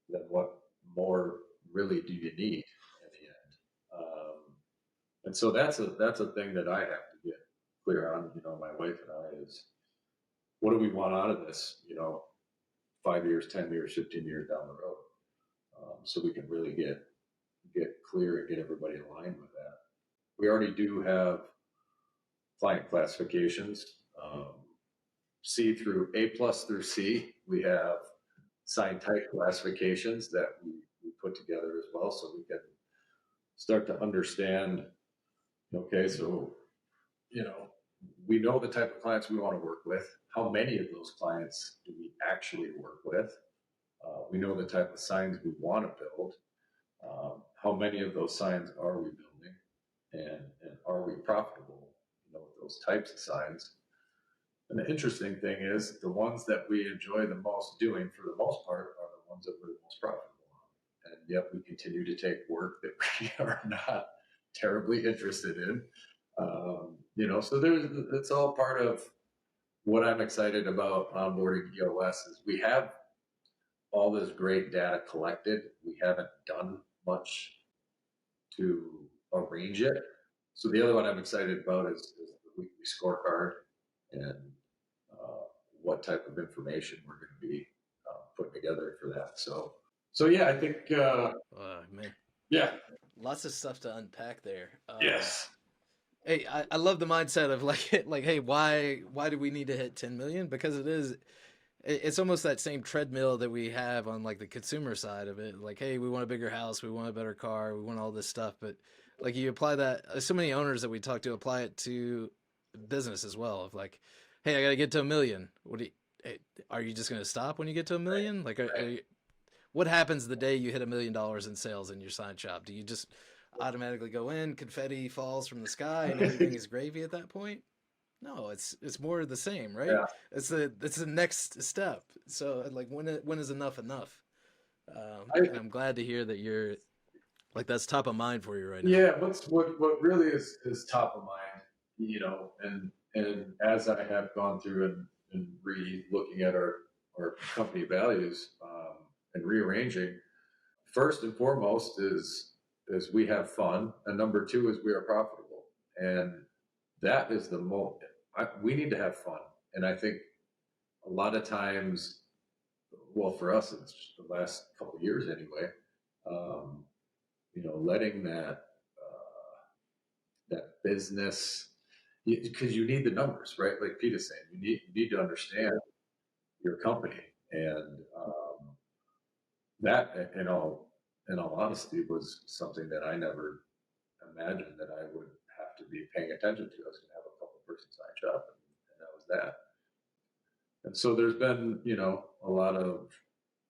Then what more really do you need in the end? And so that's a thing that I have to get clear on. My wife and I is what do we want out of this? 5 years, 10 years, 15 years down the road, so we can really get clear and get everybody aligned with that. We already do have client classifications, C through A plus through C. We have sign type classifications that we put together as well, so we can start to understand. Okay, so we know the type of clients we want to work with. How many of those clients do we actually work with? We know the type of signs we want to build. How many of those signs are we building, and are we profitable? With those types of signs. And the interesting thing is the ones that we enjoy the most doing, for the most part, are the ones that we're the most profitable on. And yet we continue to take work that we are not terribly interested in. So it's all part of what I'm excited about onboarding EOS is we have all this great data collected. We haven't done much to arrange it. So the other one I'm excited about is the weekly scorecard and what type of information we're going to be putting together for that. So yeah, I think. Man. Yeah. Lots of stuff to unpack there. Yes. Hey, I love the mindset of hey, why do we need to hit 10 million? Because it's almost that same treadmill that we have on like the consumer side of it. Like, hey, we want a bigger house, we want a better car, we want all this stuff. But like you apply that, so many owners that we talk to apply it to business as well. Of like, hey, I got to get to 1 million. are you just going to stop when you get to $1 million? Like, what happens the day you hit $1 million in sales in your sign shop? Do you just automatically go in, confetti falls from the sky, and everything is gravy at that point? No, it's more of the same, right? Yeah. It's the next step. So like, when is enough enough? I'm glad to hear that you're like, that's top of mind for you right now. Yeah, what really is top of mind, and as I have gone through and looking at our company values, and rearranging, first and foremost is we have fun, and number two is we are profitable, and that is the most. We need to have fun, and I think a lot of times, well, for us, it's the last couple of years anyway. Um, letting that business, because you need the numbers, right? Like Pete is saying, you need to understand your company, and that, in all honesty, was something that I never imagined that I would have to be paying attention to. I was going to have a couple person sign shop, and that was that. And so there's been, a lot of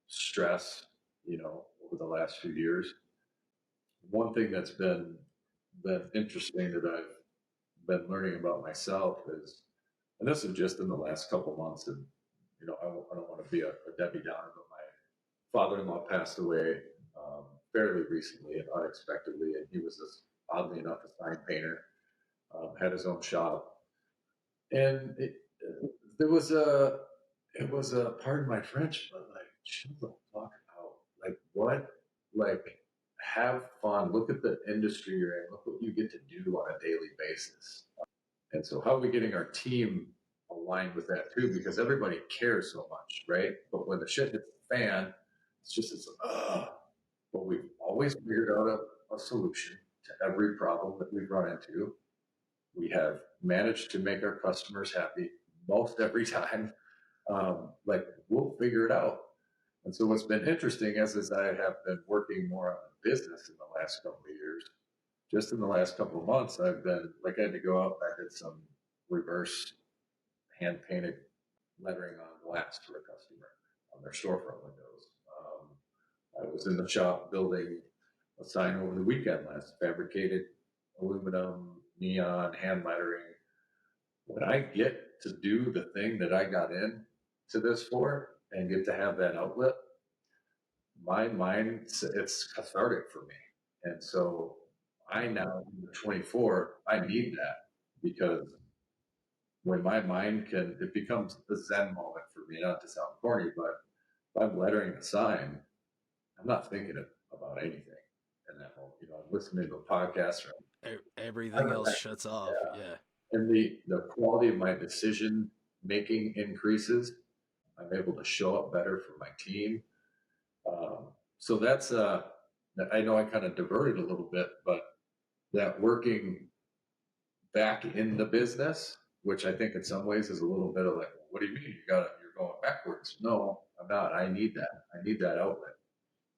stress, over the last few years. One thing that's been interesting that I've been learning about myself is, and this is just in the last couple months, and I don't want to be a Debbie Downer, but my father-in-law passed away fairly recently and unexpectedly, and he was this, oddly enough, a sign painter, had his own shop, and it was a, pardon my French, but like, chill the fuck out. Like, what? Like, have fun. Look at the industry you're in. Look what you get to do on a daily basis. And so, how are we getting our team aligned with that too? Because everybody cares so much, right? But when the shit hits the fan, but we've always figured out a solution to every problem that we've run into. We have managed to make our customers happy most every time. Like, we'll figure it out. And so what's been interesting is I have been working more on the business in the last couple of years. Just in the last couple of months, I've been, like, I had to go out, I did some reverse hand painted lettering on glass for a customer on their storefront windows. I was in the shop building a sign over the weekend last, fabricated aluminum, neon, hand lettering. When I get to do the thing that I got in to this for and get to have that outlet, my mind, it's cathartic for me. And so I now, 24, I need that, because when my mind it becomes the Zen moment for me, not to sound corny, but if I'm lettering a sign, I'm not thinking about anything in that moment. I'm listening to a podcast, or everything else shuts off. Yeah. And the quality of my decision making increases. I'm able to show up better for my team. So that's I know I kind of diverted a little bit, but that working back in the business, which I think in some ways is a little bit of like, what do you mean you're going backwards? No, I'm not. I need that. I need that outlet.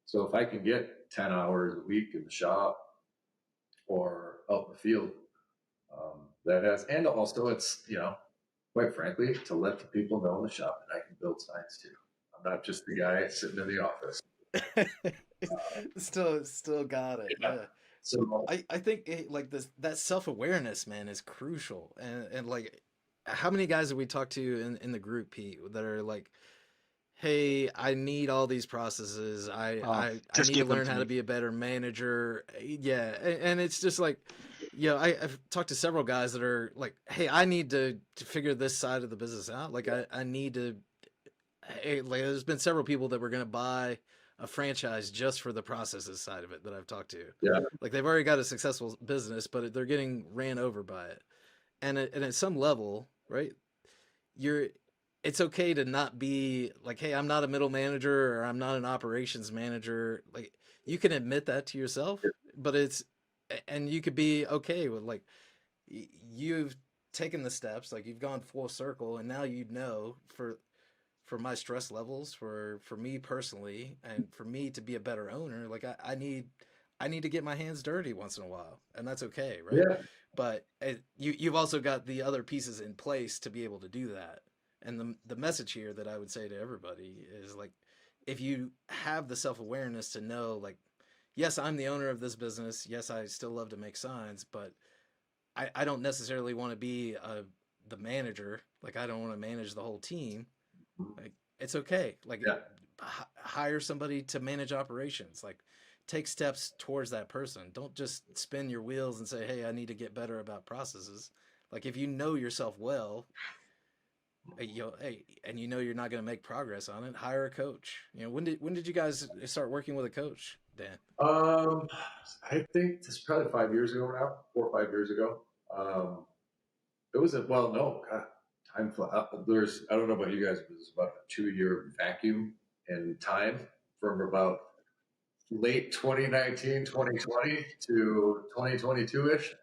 So if I can get 10 hours a week in the shop or out in the field, that has, and also it's, quite frankly, to let the people know in the shop that I can build signs too. I'm not just the guy sitting in the office. Still got it. Yeah. So I think like that self-awareness, man, is crucial. And like, how many guys have we talked to in the group, Pete, that are like, hey, I need all these processes. I need to learn how to be a better manager. Yeah. And it's just like, I've talked to several guys that are like, hey, I need to figure this side of the business out. Like, I need to, like, there's been several people that were going to buy a franchise just for the processes side of it that I've talked to. Yeah. Like, they've already got a successful business, but they're getting ran over by it. And at some level, right, it's okay to not be like, hey, I'm not a middle manager, or I'm not an operations manager. Like, you can admit that to yourself, but and you could be okay with, like, you've taken the steps, like, you've gone full circle, and now for my stress levels, for me personally, and for me to be a better owner, like, I need to get my hands dirty once in a while, and that's okay, right? Yeah. But you've also got the other pieces in place to be able to do that. And the message here that I would say to everybody is like, if you have the self-awareness to know, like, yes, I'm the owner of this business. Yes, I still love to make signs, but I don't necessarily want to be the manager. Like, I don't want to manage the whole team. Like, it's okay. Like, Yeah. hire somebody to manage operations. Like, take steps towards that person. Don't just spin your wheels and say, hey, I need to get better about processes. Like, if you know yourself well, hey, and you know you're not going to make progress on it, hire a coach. When did you guys start working with a coach, Dan? I think it's probably 5 years ago now, 4 or 5 years ago. It was no, God, time flies. I don't know about you guys, but it's about a 2-year vacuum in time from about late 2019, 2020 to 2022-ish.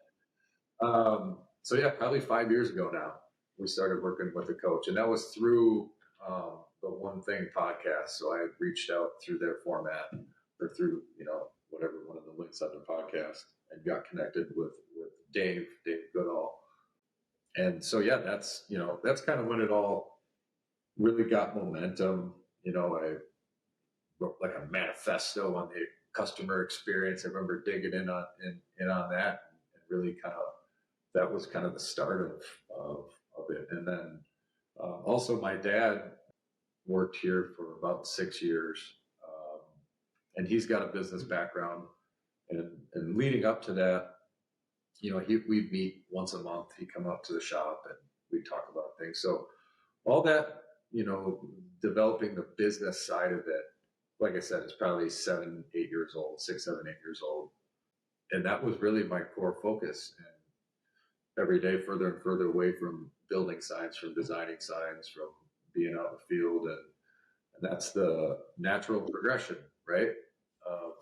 So yeah, probably 5 years ago now, we started working with a coach, and that was through the One Thing podcast. So I reached out through their format or through, whatever, one of the links on the podcast, and got connected with Dave Goodall. And so, yeah, that's kind of when it all really got momentum. I wrote like a manifesto on the customer experience. I remember digging in on that, and really that was kind of the start of it. And then also my dad worked here for about 6 years, and he's got a business background. And leading up to that, we'd meet once a month. He'd come up to the shop and we'd talk about things. So all that, developing the business side of it, like I said, it's probably 7, 8 years old, 6, 7, 8 years old. And that was really my core focus. And every day further and further away from building signs, from designing signs, from being out in the field. And that's the natural progression, right? Of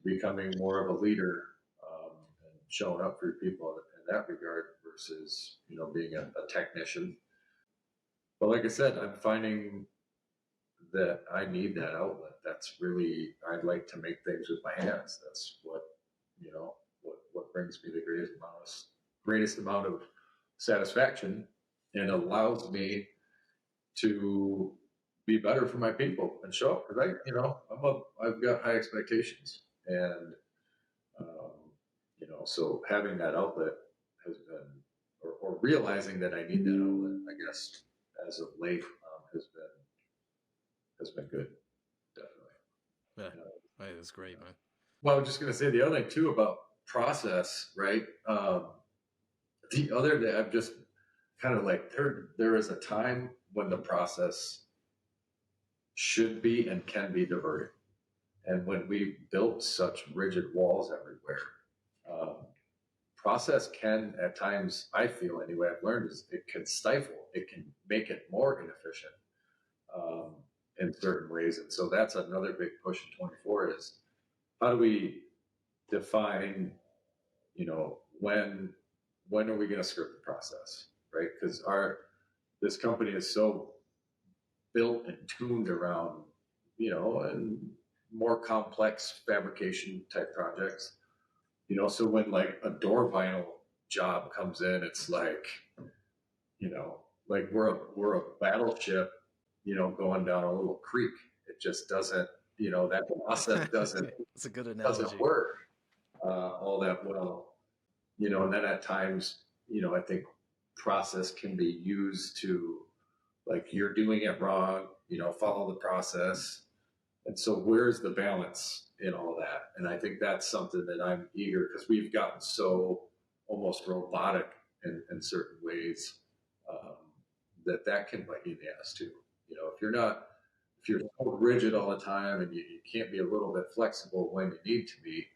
becoming more of a leader, and showing up for people in that regard versus, being a technician. But like I said, I'm finding that I need that outlet. That's really, I'd like to make things with my hands. That's what brings me the greatest amount of satisfaction, and allows me to be better for my people and show up. Because I've got high expectations, and so having that outlet has been, or realizing that I need that outlet, I guess, as of late, has been good, definitely. Yeah, hey, that's great, man. Well, I was just going to say the other thing too about process, right? The other day, I'm just kind of like, there is a time when the process should be and can be diverted. And when we built such rigid walls everywhere, process can, at times, I feel anyway, I've learned, is it can stifle, it can make it more inefficient in certain ways. And so that's another big push in 24 is, how do we define, when are we going to script the process, right? Because this company is so built and tuned around, and more complex fabrication type projects, so when like a door vinyl job comes in, it's like, like we're a battleship, going down a little creek. It just doesn't, that process doesn't, it's a good analogy. Doesn't work all that well, and then at times, I think process can be used to, like, you're doing it wrong, follow the process. And so where's the balance in all that? And I think that's something that I'm eager, because we've gotten so almost robotic in certain ways, that can bite you in the ass too. If you're so rigid all the time, and you can't be a little bit flexible when you need to be,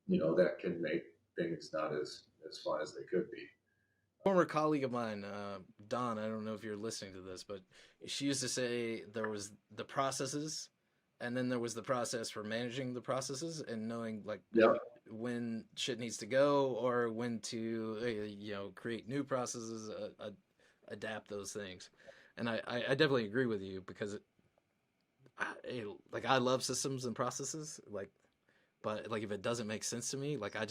that can make things not as fun as they could be. Former colleague of mine, Dawn, I don't know if you're listening to this, but she used to say there was the processes, and then there was the process for managing the processes and knowing, like, when shit needs to go, or when to create new processes, adapt those things. And I definitely agree with you, because I love systems and processes, but like if it doesn't make sense to me, like I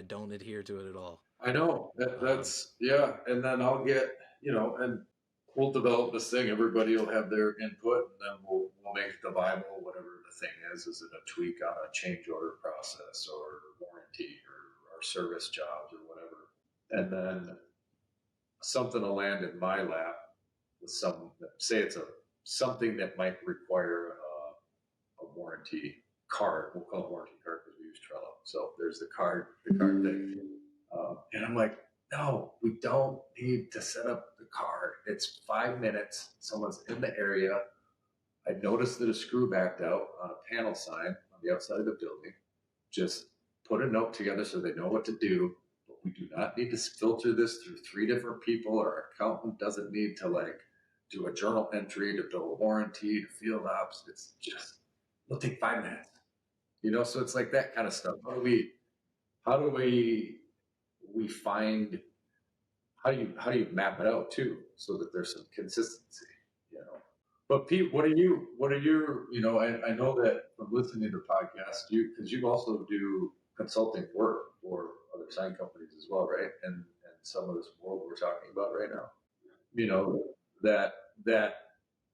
don't adhere to it at all. I know that's, yeah. And then I'll get, and we'll develop this thing. Everybody will have their input, and then we'll make it the Bible, whatever the thing is. Is it a tweak on a change order process or warranty or service jobs or whatever? And then something will land in my lap with say it's something that might require a warranty card. We'll call it warranty card because we use Trello. So there's the card thing. And I'm like, no, we don't need to set up the card. It's 5 minutes. Someone's in the area. I noticed that a screw backed out on a panel sign on the outside of the building. Just put a note together so they know what to do. But we do not need to filter this through 3 different people. Our accountant doesn't need to do a journal entry to bill a warranty to field ops. It's just, it'll take 5 minutes. So it's like that kind of stuff. How do we find, how do you map it out too, so that there's some consistency, But Pete, what are your, I know that from listening to podcasts, because you also do consulting work for other sign companies as well, right? And some of this world we're talking about right now, that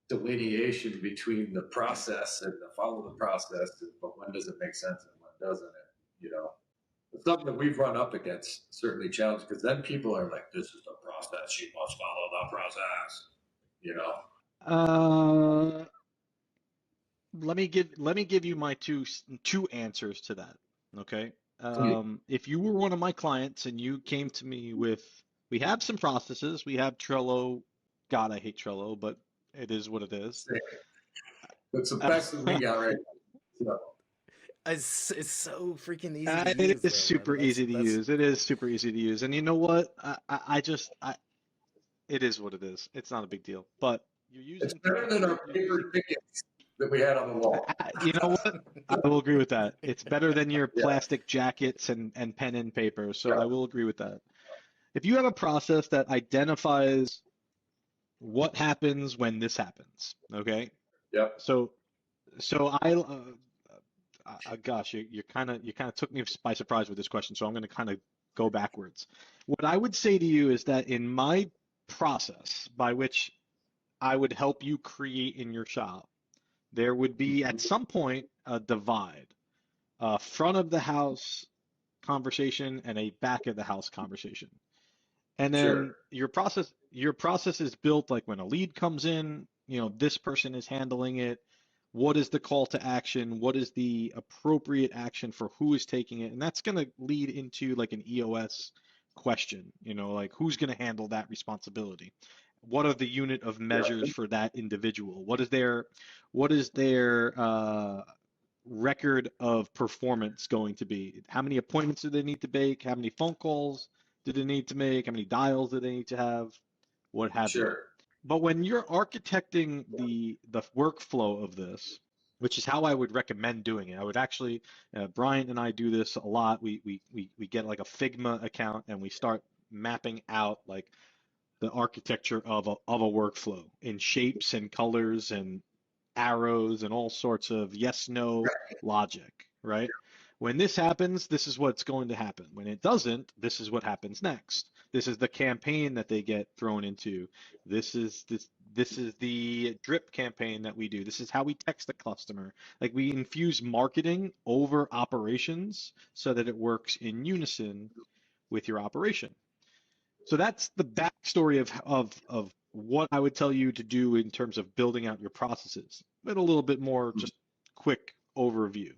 delineation between the process and the follow the process, but when does it make sense and when doesn't it, It's something that we've run up against, certainly challenged, because then people are like, this is the process, you must follow the process, Let me give you my two answers to that. Okay. If you were one of my clients and you came to me with, we have some processes, we have Trello. God, I hate Trello, but it is what it is. It's the best that we got right now. It's so freaking easy to use. It is super easy to use. It is super easy to use. And you know what? It is what it is. It's not a big deal. But you're using. It's better than our paper tickets that we had on the wall. You know what? I will agree with that. It's better than your plastic jackets and pen and paper. So I will agree with that. If you have a process that identifies what happens when this happens, okay? Yeah. So gosh, you kind of took me by surprise with this question. So I'm going to kind of go backwards. What I would say to you is that in my process by which I would help you create in your shop, there would be at some point a divide, a front of the house conversation and a back of the house conversation. And then your process is built like when a lead comes in, this person is handling it. What is the call to action? What is the appropriate action for who is taking it? And that's going to lead into like an EOS question, like who's going to handle that responsibility? What are the unit of measures for that individual? What is their record of performance going to be? How many appointments do they need to make? How many phone calls do they need to make? How many dials do they need to have? What have you? But when you're architecting the workflow of this, which is how I would recommend doing it, I would actually, Brian and I do this a lot. We get like a Figma account and we start mapping out like the architecture of a workflow in shapes and colors and arrows and all sorts of yes, no logic, right? When this happens, this is what's going to happen. When it doesn't, this is what happens next. This is the campaign that they get thrown into. This is the drip campaign that we do. This is how we text the customer. Like we infuse marketing over operations so that it works in unison with your operation. So that's the backstory of what I would tell you to do in terms of building out your processes. But a little bit more just quick overview.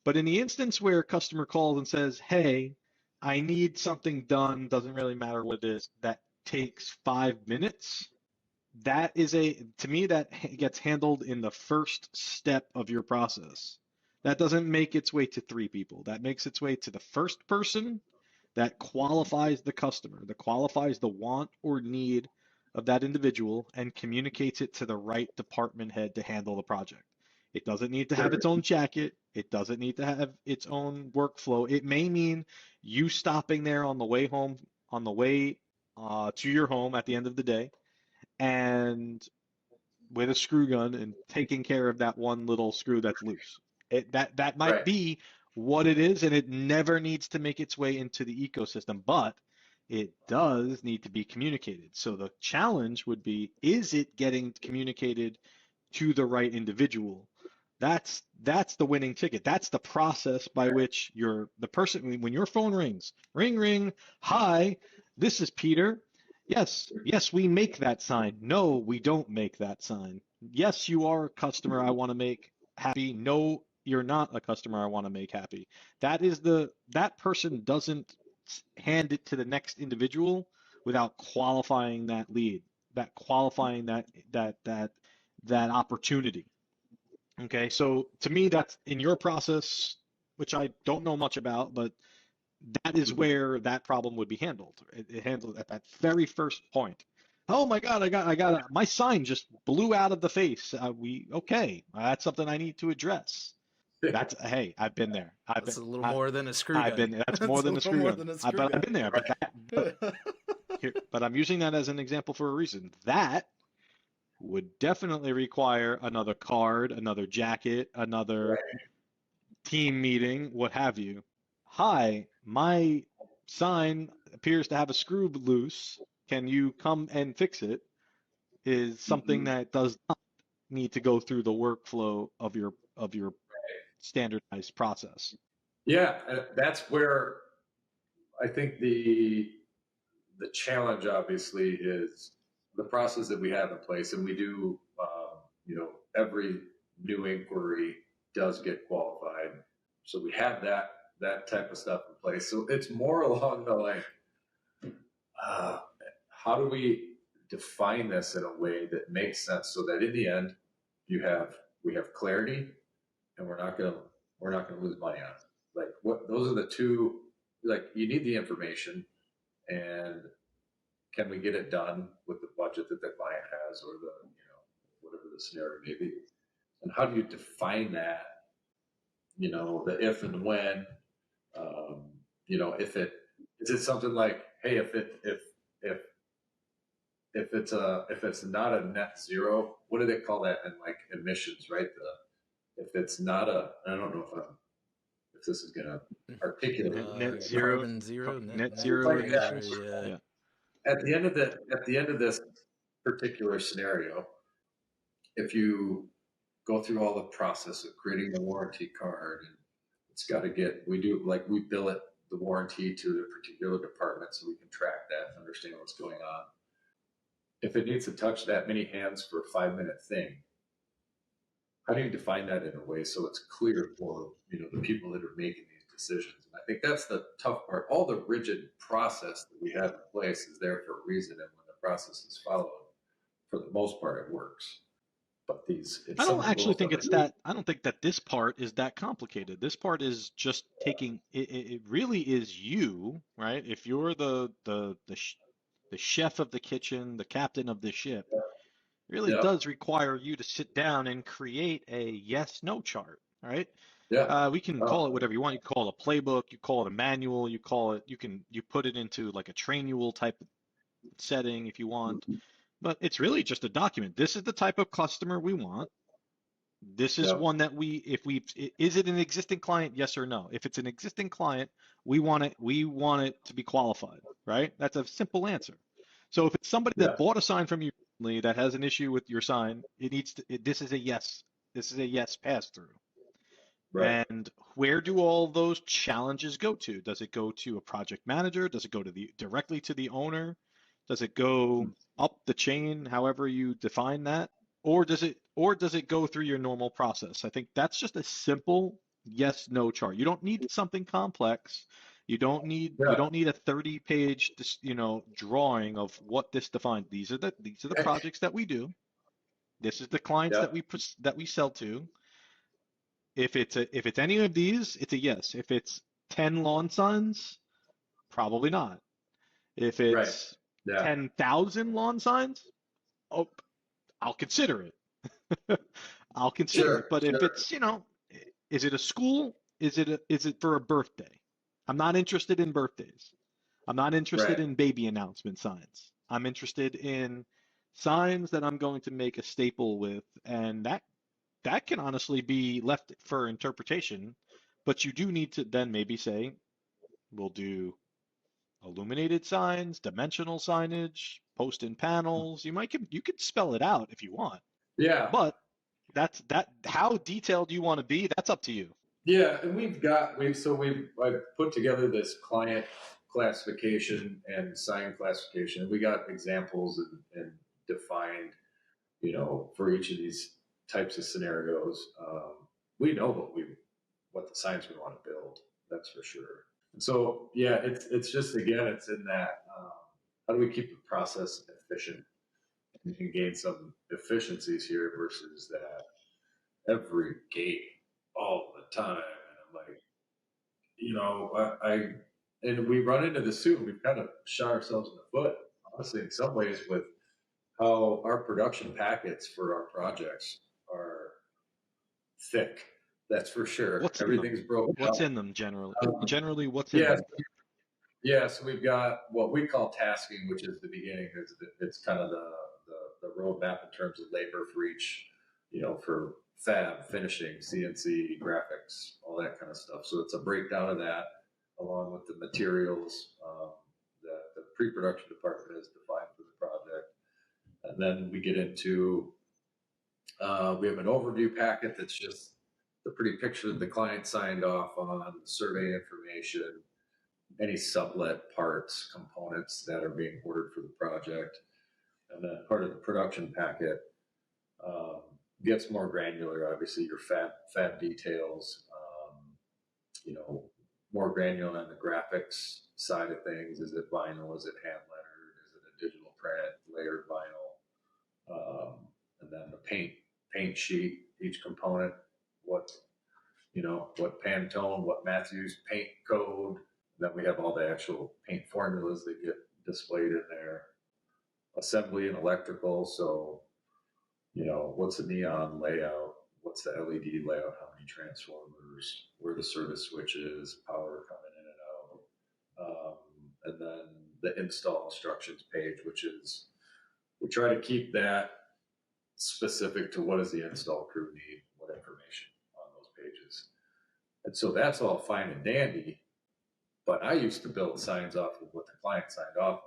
But in the instance where a customer calls and says, hey, I need something done, doesn't really matter what it is, that takes 5 minutes, that is to me, that gets handled in the first step of your process. That doesn't make its way to 3 people. That makes its way to the first person that qualifies the customer, that qualifies the want or need of that individual and communicates it to the right department head to handle the project. It doesn't need to have its own jacket. It doesn't need to have its own workflow. It may mean you stopping there on the way home, on the way to your home at the end of the day, and with a screw gun and taking care of that one little screw that's loose. That might be what it is, and it never needs to make its way into the ecosystem. But it does need to be communicated. So the challenge would be, is it getting communicated to the right individual? That's the winning ticket. That's the process by which the person, when your phone rings, ring ring, hi, this is Peter. Yes, we make that sign. No, we don't make that sign. Yes, you are a customer I want to make happy. No, you're not a customer I want to make happy. That person doesn't hand it to the next individual without qualifying that lead, qualifying that opportunity. Okay, so to me, that's in your process, which I don't know much about, but that is where that problem would be handled. It handled at that very first point. Oh my God, my sign just blew out of the face. Okay, that's something I need to address. Hey, I've been there. That's a little more than a screw gun. That's That's more a than a little screw more gun. than a screw But I've gun. been there. But I'm using that as an example for a reason. That would definitely require another card, another jacket, another team meeting, what have you. Hi, my sign appears to have a screw loose. Can you come and fix it? Is something Mhm. that does not need to go through the workflow of your standardized process. Yeah, that's where I think the challenge obviously is the process that we have in place, and we do, every new inquiry does get qualified, so we have that type of stuff in place. So it's more along the like, uh, how do we define this in a way that makes sense, so that in the end, we have clarity, and we're not gonna lose money on it. Like what those are the two. Like you need the information, and can we get it done with the budget that the client has, or whatever the scenario may be, and how do you define that, the if and when, um, if it is it something like, hey, if if it's not a net zero, what do they call that in like emissions, right? If it's not I don't know if this is gonna articulate Net zero, Carbon zero, net net zero like that. zero, emissions. yeah. Yeah. At the end of this particular scenario, if you go through all the process of creating the warranty card, and it's got to we bill it, the warranty, to the particular department, so we can track that and understand what's going on. If it needs to touch that many hands for a 5-minute thing, how do you define that in a way so it's clear for the people that are making these decisions? And I think that's the tough part. All the rigid process that we have in place is there for a reason, and when the process is followed, for the most part, it works. But I some don't of the actually little think stuff. it's that. I don't think that this part is that complicated. This part is just taking. It really is you, right? If you're the chef of the kitchen, the captain of the ship, it really Yeah, does require you to sit down and create a yes/no chart, right? yeah, We can oh, call it whatever you want. You call it a playbook, you call it a manual, you put it into like a trainual type setting if you want, but it's really just a document. This is the type of customer we want. This is yeah, one that is it an existing client? Yes or no? If it's an existing client, we want it to be qualified, right? That's a simple answer. So if it's somebody yeah, that bought a sign from you recently that has an issue with your sign, this is a yes. This is a yes pass through. right, And where do all those challenges go to? Does it go to a project manager? Does it go directly to the owner? Does it go up the chain, however you define that? Or does it go through your normal process? I think that's just a simple yes no chart. You don't need something complex. You yeah, don't need a 30-page drawing of what this defines. These are the projects that we do. This is the clients yeah, that we sell to. If it's any of these, it's a yes. If it's 10 lawn signs, probably not. If right, it's yeah, 10,000 lawn signs, oh, I'll consider it. I'll consider it. sure, But if sure, it's, is it a school? Is it for a birthday? I'm not interested in birthdays. I'm not interested right, in baby announcement signs. I'm interested in signs that I'm going to make a staple with, and that can honestly be left for interpretation, but you do need to then maybe say, we'll do illuminated signs, dimensional signage, post-in panels. You could spell it out if you want, Yeah. but that's how detailed you want to be, that's up to you. Yeah, and I've put together this client classification and sign classification. We got examples and defined, for each of these types of scenarios. We know what the signs we want to build. That's for sure. And so, yeah, it's just, again, it's in that, how do we keep the process efficient and gain some efficiencies here versus that every gate all the time. And I'm like, and we run into this too. We've kind of shot ourselves in the foot, honestly, in some ways, with how our production packets for our projects are thick. That's for sure. Everything's broken. What's in them generally? Generally, what's in them? Yeah, so we've got what we call tasking, which is the beginning. It's kind of the roadmap in terms of labor for each, for fab, finishing, CNC, graphics, all that kind of stuff. So it's a breakdown of that, along with the materials that the pre-production department has defined for the project. And then we get into, we have an overview packet that's just the pretty picture that the client signed off on, survey information, any sublet parts, components that are being ordered for the project. And then part of the production packet gets more granular. Obviously, your fab details, more granular on the graphics side of things. Is it vinyl? Is it hand lettered? Is it a digital print, layered vinyl? And then the paint sheet, each component, what Pantone, what Matthews paint code. Then we have all the actual paint formulas that get displayed in there. Assembly and electrical. So, what's the neon layout? What's the LED layout? How many transformers? Where the service switches? Power coming in and out. And then the install instructions page, which is, we try to keep that specific to what does the install crew need, what information on those pages. And so that's all fine and dandy, but I used to build signs off of what the client signed off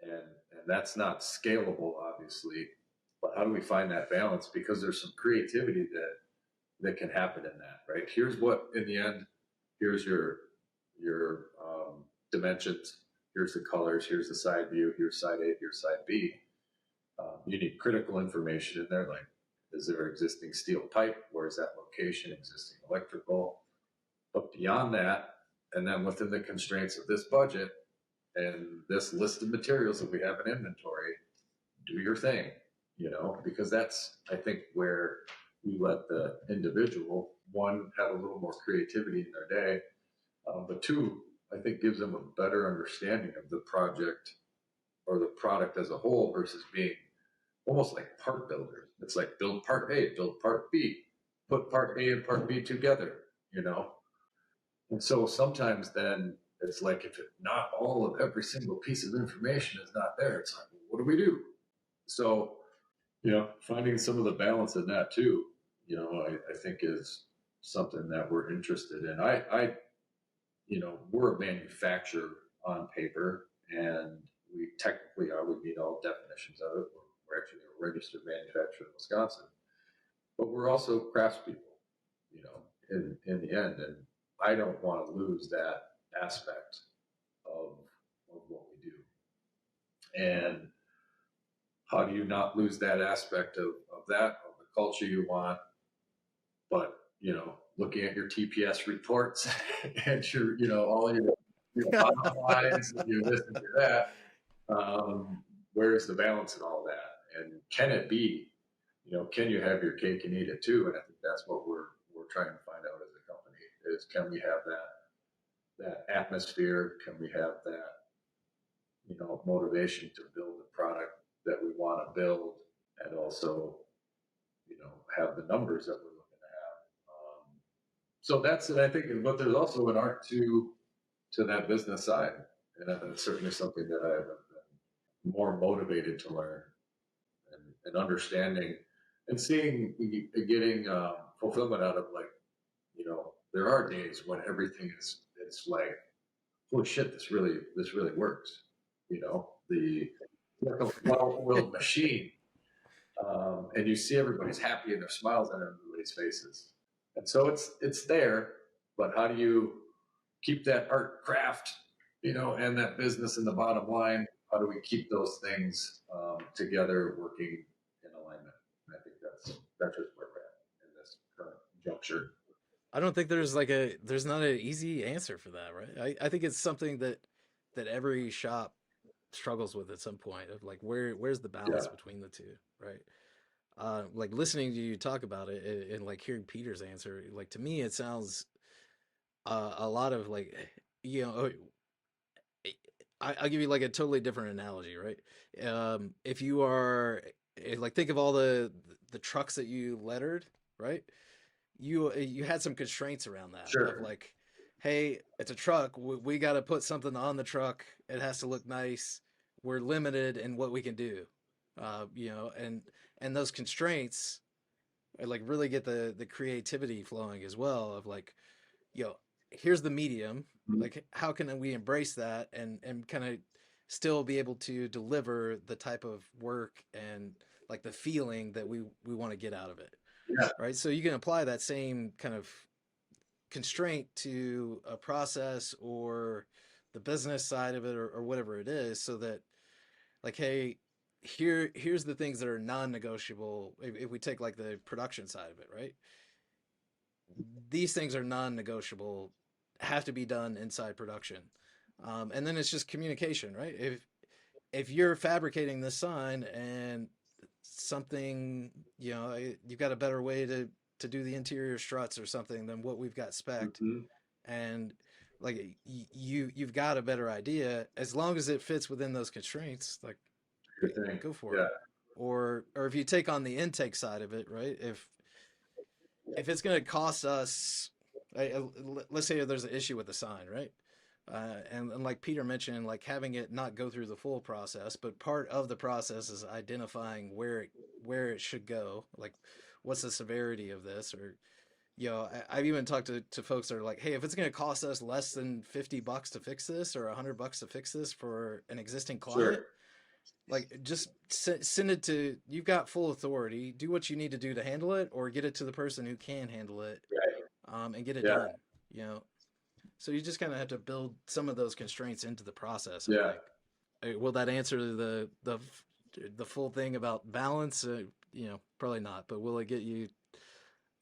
on. And that's not scalable, obviously, but how do we find that balance? Because there's some creativity that can happen in that, right? Here's what, in the end, here's your dimensions, here's the colors, here's the side view, here's side A, here's side B. You need critical information in there, like, is there existing steel pipe? Where is that location? Existing electrical? But beyond that, and then within the constraints of this budget and this list of materials that we have in inventory, do your thing, because that's, I think, where we let the individual, one, have a little more creativity in their day, but two, I think gives them a better understanding of the project or the product as a whole versus being almost like part builders. It's like build part A, build part B, put part A and part B together, And so sometimes then it's like, if not all of every single piece of information is not there, it's like, well, what do we do? So, finding some of the balance in that too, I think is something that we're interested in. We're a manufacturer on paper, and we technically are. We meet all definitions of it. We're actually a registered manufacturer in Wisconsin, but we're also craftspeople, in the end. And I don't want to lose that aspect of what we do. And how do you not lose that aspect of the culture you want, but, looking at your TPS reports and your, all your bottom lines, and your this and your that, where's the balance in all that? And can it be, can you have your cake and eat it too? And I think that's what we're trying to find out as a company is, can we have that atmosphere? Can we have that, motivation to build the product that we want to build, and also, have the numbers that we're looking to have. So that's it, I think. But there's also an art to that business side, and that's certainly something that I've been more motivated to learn and understanding and seeing, getting fulfillment out of, like, there are days when everything it's like holy shit, this really works. The well-oiled machine. And you see everybody's happy and there's smiles on everybody's faces. And so it's there, but how do you keep that art craft, and that business in the bottom line? How do we keep those things together, working in alignment? And I think that's just where we're at in this current juncture. I don't think there's not an easy answer for that, right? I think it's something that every shop struggles with at some point of like where's the balance between the two, right? Like listening to you talk about it and like hearing Peter's answer, like to me it sounds a lot of like, I'll give you like a totally different analogy, right? If you are like think of all the trucks that you lettered, right? You had some constraints around that Sure. of like, hey, it's a truck. We got to put something on the truck. It has to look nice. We're limited in what we can do, and those constraints like really get the creativity flowing as well. Of like, here's the medium. Mm-hmm. Like, how can we embrace that and kind of still be able to deliver the type of work and like the feeling that we want to get out of it. Yeah. Right. So you can apply that same kind of constraint to a process or the business side of it or whatever it is, so that like, hey, here's the things that are non-negotiable. If we take like the production side of it, right? These things are non-negotiable, have to be done inside production. And then it's just communication, right? If you're fabricating this sign and something, you've got a better way to do the interior struts or something than what we've got spec'd, and like you've got a better idea, as long as it fits within those constraints, like go for it. Or if you take on the intake side of it, right? If it's going to cost us, let's say there's an issue with the sign, right? And like Peter mentioned, like having it not go through the full process, but part of the process is identifying where it should go. Like, what's the severity of this? Or, I've even talked to folks that are like, hey, if it's going to cost us less than $50 to fix this or $100 to fix this for an existing client, like just send it to, you've got full authority, do what you need to do to handle it, or get it to the person who can handle it, and get it done, So you just kind of have to build some of those constraints into the process. Will that answer the full thing about balance? Probably not, but will it get you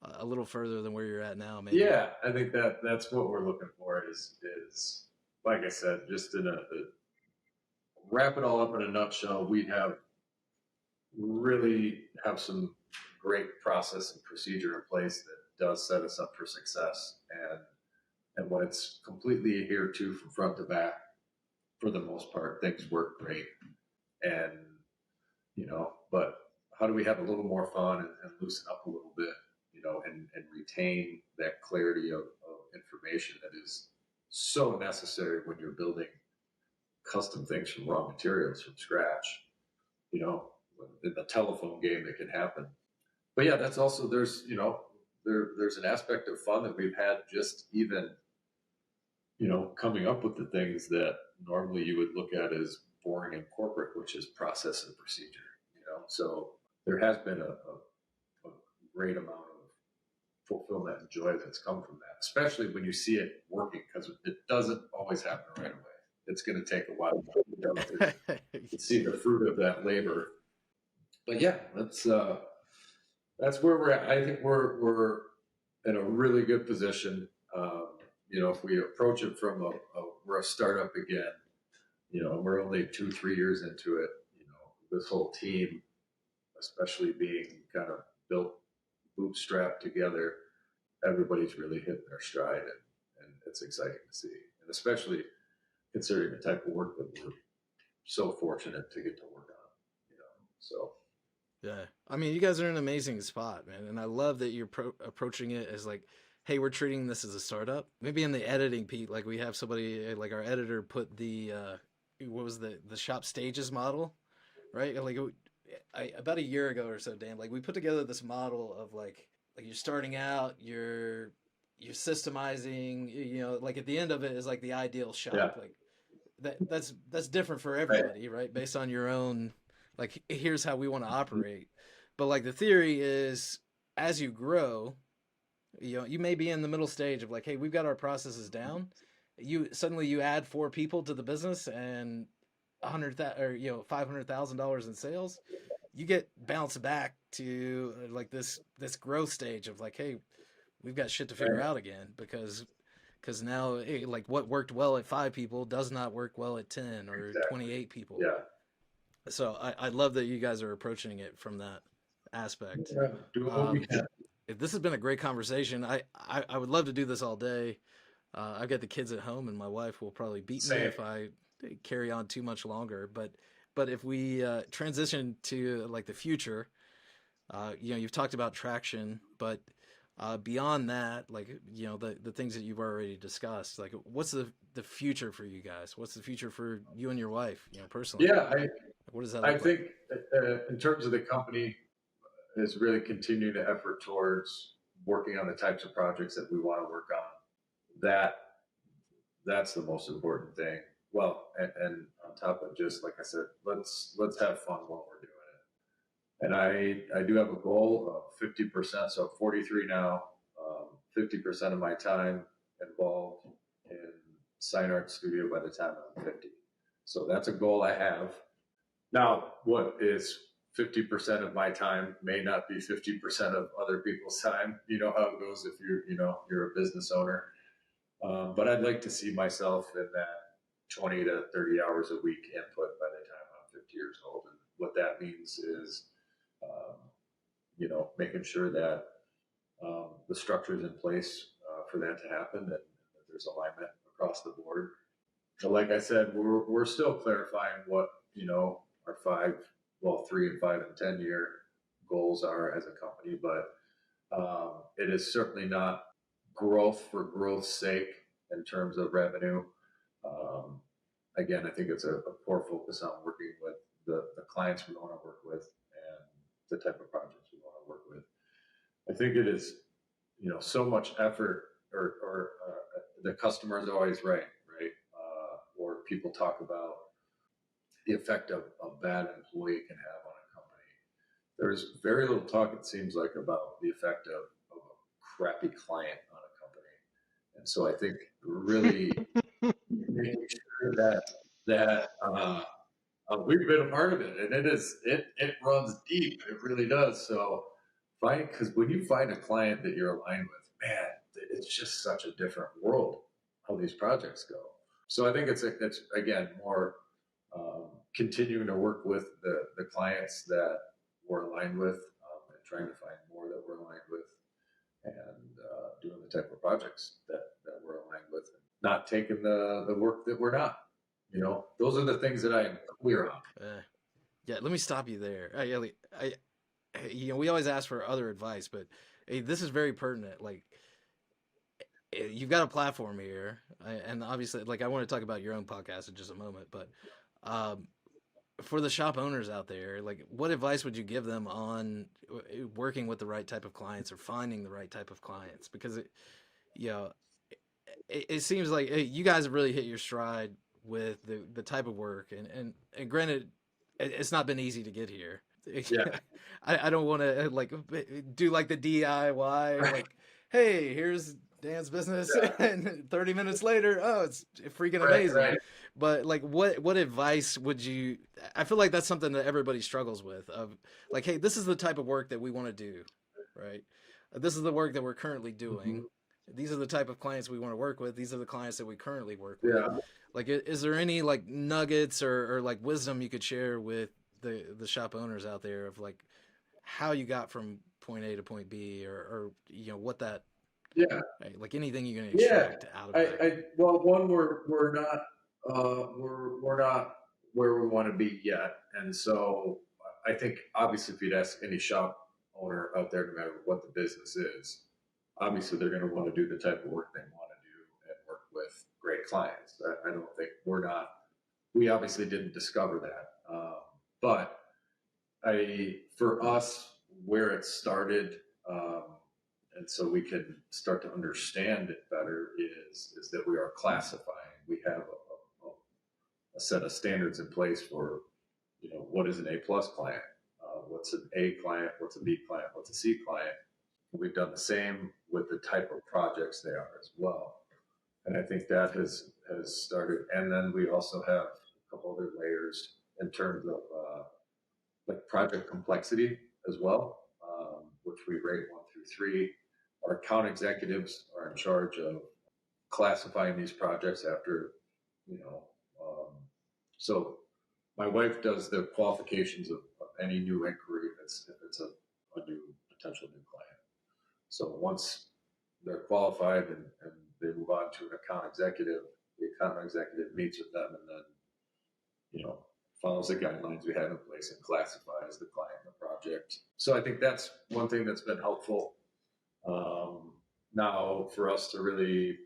a little further than where you're at now? Maybe. Yeah, I think that's what we're looking for is like I said, just in a wrap it all up in a nutshell. We really have some great process and procedure in place that does set us up for success, and when it's completely adhered to from front to back, for the most part, things work great. And, but how do we have a little more fun and loosen up a little bit, and retain that clarity of information that is so necessary when you're building custom things from raw materials from scratch, in the telephone game that can happen. But yeah, that's also, there's an aspect of fun that we've had just even, coming up with the things that normally you would look at as boring and corporate, which is process and procedure, So there has been a great amount of fulfillment and joy that's come from that, especially when you see it working, because it doesn't always happen right away. It's going to take a while to see the fruit of that labor. But yeah, that's where we're at. I think we're in a really good position. If we approach it from we're a startup again, we're only 2-3 years into it. This whole team, especially being kind of built bootstrapped together, everybody's really hitting their stride, and it's exciting to see, and especially considering the type of work that we're so fortunate to get to work on, so. Yeah. I mean, you guys are in an amazing spot, man. And I love that you're approaching it as like, hey, we're treating this as a startup. Maybe in the editing, Pete, like we have somebody, like our editor put the, what was the shop stages model, right? Like about a year ago or so, Dan, like we put together this model of like you're starting out, you're you're systemizing, like at the end of it is like the ideal shop. Yeah. Like that's different for everybody, right? Based on your own, like, here's how we want to operate. But like the theory is, as you grow, you may be in the middle stage of like, hey, we've got our processes down. You add 4 people to the business and $500,000 in sales, you get bounced back to like this growth stage of like, hey, we've got shit to figure out again, because now, like, what worked well at 5 people does not work well at 10 or 28 people. Yeah. So I love that you guys are approaching it from that aspect. Yeah. Do what we can. This has been a great conversation. I would love to do this all day. I've got the kids at home, and my wife will probably beat me if I carry on too much longer. But if we transition to like the future, you've talked about traction, but beyond that, like, the things that you've already discussed, like, what's the future for you guys? What's the future for you and your wife, personally? Yeah, what does that I look think in terms of the company, is really continuing to effort towards working on the types of projects that we want to work on. That's the most important thing. Well, and on top of just, like I said, let's have fun while we're doing it. And I do have a goal of 50%, so 43 now, 50% of my time involved in Sign Art Studio by the time I'm 50. So that's a goal I have. Now, what is 50% of my time may not be 50% of other people's time. You know how it goes if you're a business owner. But I'd like to see myself in that 20 to 30 hours a week input by the time I'm 50 years old. And what that means is, making sure that the structure is in place for that to happen, and that there's alignment across the board. So like I said, we're still clarifying what, our 3 and 5 and 10 year goals are as a company, but it is certainly not growth for growth's sake in terms of revenue. Again, I think it's a core focus on working with the clients we want to work with and the type of projects we want to work with. I think it is, so much effort, or the customer is always right? Or people talk about the effect a bad employee can have on a company. There's very little talk, it seems like, about the effect of a crappy client on a company. And so I think really making sure that we've been a part of it, and it runs deep. It really does. So because when you find a client that you're aligned with, man, it's just such a different world how these projects go. So I think it's again more continuing to work with the clients that we're aligned with, and trying to find more that we're aligned with, and doing the type of projects that we're aligned with, and not taking the work that we're not. Those are the things that I'm clear on. Yeah, let me stop you there. We always ask for other advice, but hey, this is very pertinent. Like, you've got a platform here, and obviously, like, I want to talk about your own podcast in just a moment, but for the shop owners out there, like, what advice would you give them on working with the right type of clients or finding the right type of clients? Because it seems like, hey, you guys have really hit your stride with the type of work, and granted, it's not been easy to get here. Yeah. I don't want to like do like the DIY, like, hey, here's Dan's business, and 30 minutes later, oh, it's freaking amazing. Right. But like, what advice would you? I feel like that's something that everybody struggles with. Of like, hey, this is the type of work that we want to do, right? This is the work that we're currently doing. Mm-hmm. These are the type of clients we want to work with. These are the clients that we currently work with. Yeah. Like, is there any like nuggets or like wisdom you could share with the shop owners out there of like how you got from point A to point B, or what that, like anything you can extract out of it? Well, one, we're not where we want to be yet, and so I think obviously if you'd ask any shop owner out there, no matter what the business is, obviously they're going to want to do the type of work they want to do and work with great clients. I don't think we obviously didn't discover that. But for us, where it started, and so we can start to understand it better is that we are classifying. We have a set of standards in place for, what is an A plus client? What's an A client? What's a B client? What's a C client? We've done the same with the type of projects they are as well. And I think that has started. And then we also have a couple other layers in terms of like project complexity as well, which we rate 1 through 3. Our account executives are in charge of classifying these projects after, so my wife does the qualifications of any new inquiry if it's a new potential new client. So once they're qualified and they move on to an account executive, the account executive meets with them and then, follows the guidelines we have in place and classifies the client and the project. So I think that's one thing that's been helpful. Now for us to really,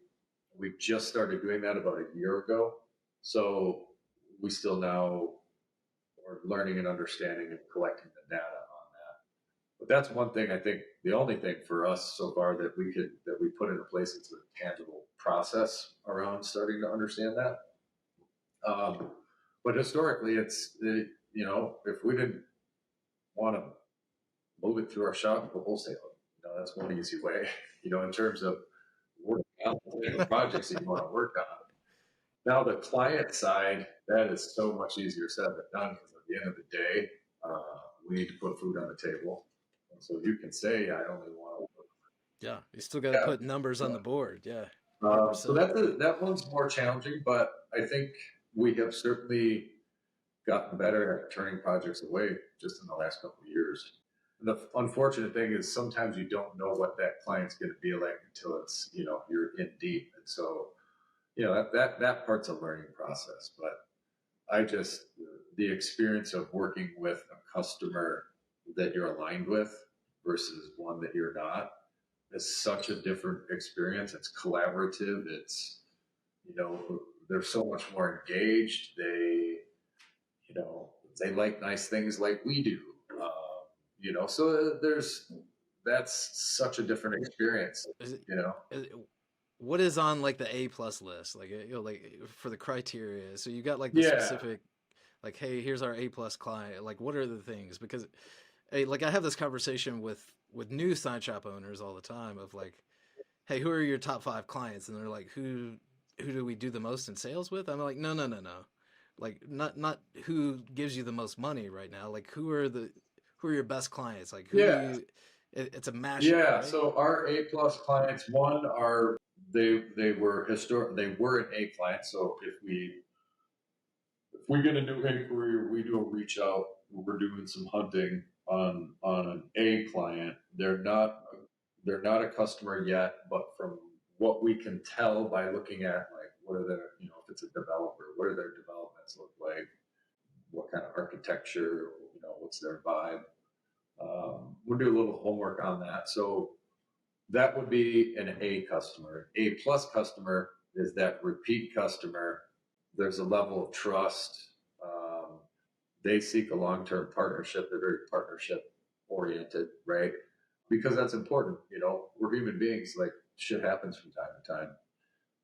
we just started doing that about a year ago. So we still now are learning and understanding and collecting the data on that. But that's one thing, I think the only thing for us so far that we put into place is a tangible process around starting to understand that. But historically it's, if we didn't want to move it through our shop to wholesale, that's one easy way, in terms of working out the projects that you want to work on. Now the client side, that is so much easier said than done, because at the end of the day, we need to put food on the table. And so you can say, I only want to work. Yeah, you still got to put numbers on the board. Yeah. So that one's more challenging, but I think we have certainly gotten better at turning projects away just in the last couple of years. And the unfortunate thing is sometimes you don't know what that client's going to be like until it's, you're in deep. And so, that part's a learning process, but the experience of working with a customer that you're aligned with versus one that you're not is such a different experience. It's collaborative. It's, they're so much more engaged. They like nice things like we do, so that's such a different experience, What is on like the A plus list? Like, like for the criteria. So you got like the specific, like, hey, here's our A plus client. Like, what are the things? Because, hey, like I have this conversation with new sign shop owners all the time of like, hey, who are your top 5 clients? And they're like, who do we do the most in sales with? I'm like, no. Like not who gives you the most money right now. Like who are your best clients? Like who do you, it's a mashup. Yeah. Right? So our A plus clients, one are, they were an A client. So if we get a new inquiry, we do a reach out, we're doing some hunting on an A client. They're not a customer yet, but from what we can tell by looking at like what are their, if it's a developer, what are their developments look like, what kind of architecture, what's their vibe. We'll do a little homework on that. So that would be an A customer. A plus customer is that repeat customer. There's a level of trust. They seek a long-term partnership. They're very partnership oriented, right? Because that's important. We're human beings. Like shit happens from time to time.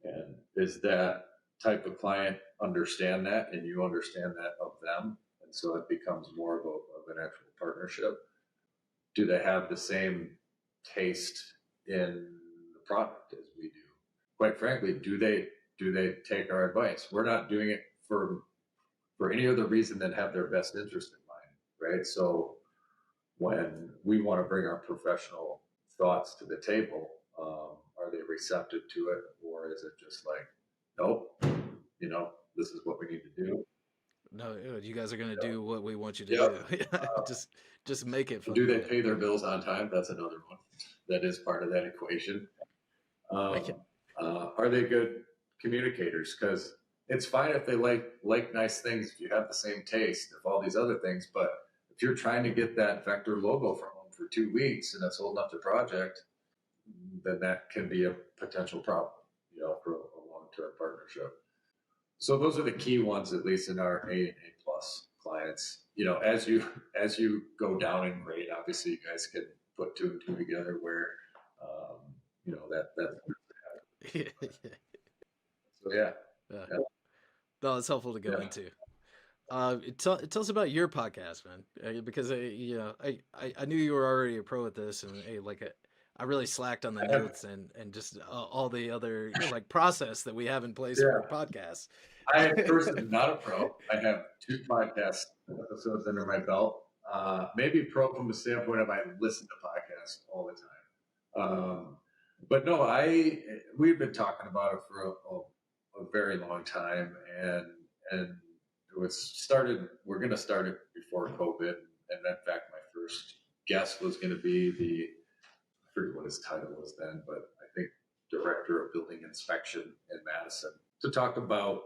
And is that type of client understand that, and you understand that of them, and so it becomes more of an actual partnership. Do they have the same taste in the product as we do? Quite frankly, do they take our advice? We're not doing it for any other reason than have their best interest in mind, right? So when we want to bring our professional thoughts to the table, are they receptive to it, or is it just like, nope, this is what we need to do? No, you guys are going to do what we want you to do. Just make it fun. Do they pay their bills on time? That's another one that is part of that equation. Are they good communicators? Because it's fine if they like nice things, if you have the same taste, if all these other things, but if you're trying to get that vector logo from them for 2 weeks and that's holding up the project, then that can be a potential problem, for a long-term partnership. So those are the key ones, at least in our A and A plus clients. As you go down in grade, obviously you guys can put 2 and 2 together where that. Yeah. So yeah. No, it's helpful to go into. Tell us about your podcast, man, because I knew you were already a pro at this, and I really slacked on the notes and just all the other like process that we have in place for podcasts. I personally am not a pro. I have 2 podcast episodes under my belt. Maybe pro from the standpoint of I listen to podcasts all the time. But no, we've been talking about it for a very long time, and it was started. We're going to start it before COVID, and in fact, my first guest was going to be I forget what his title was then, but I think Director of Building Inspection in Madison, to talk about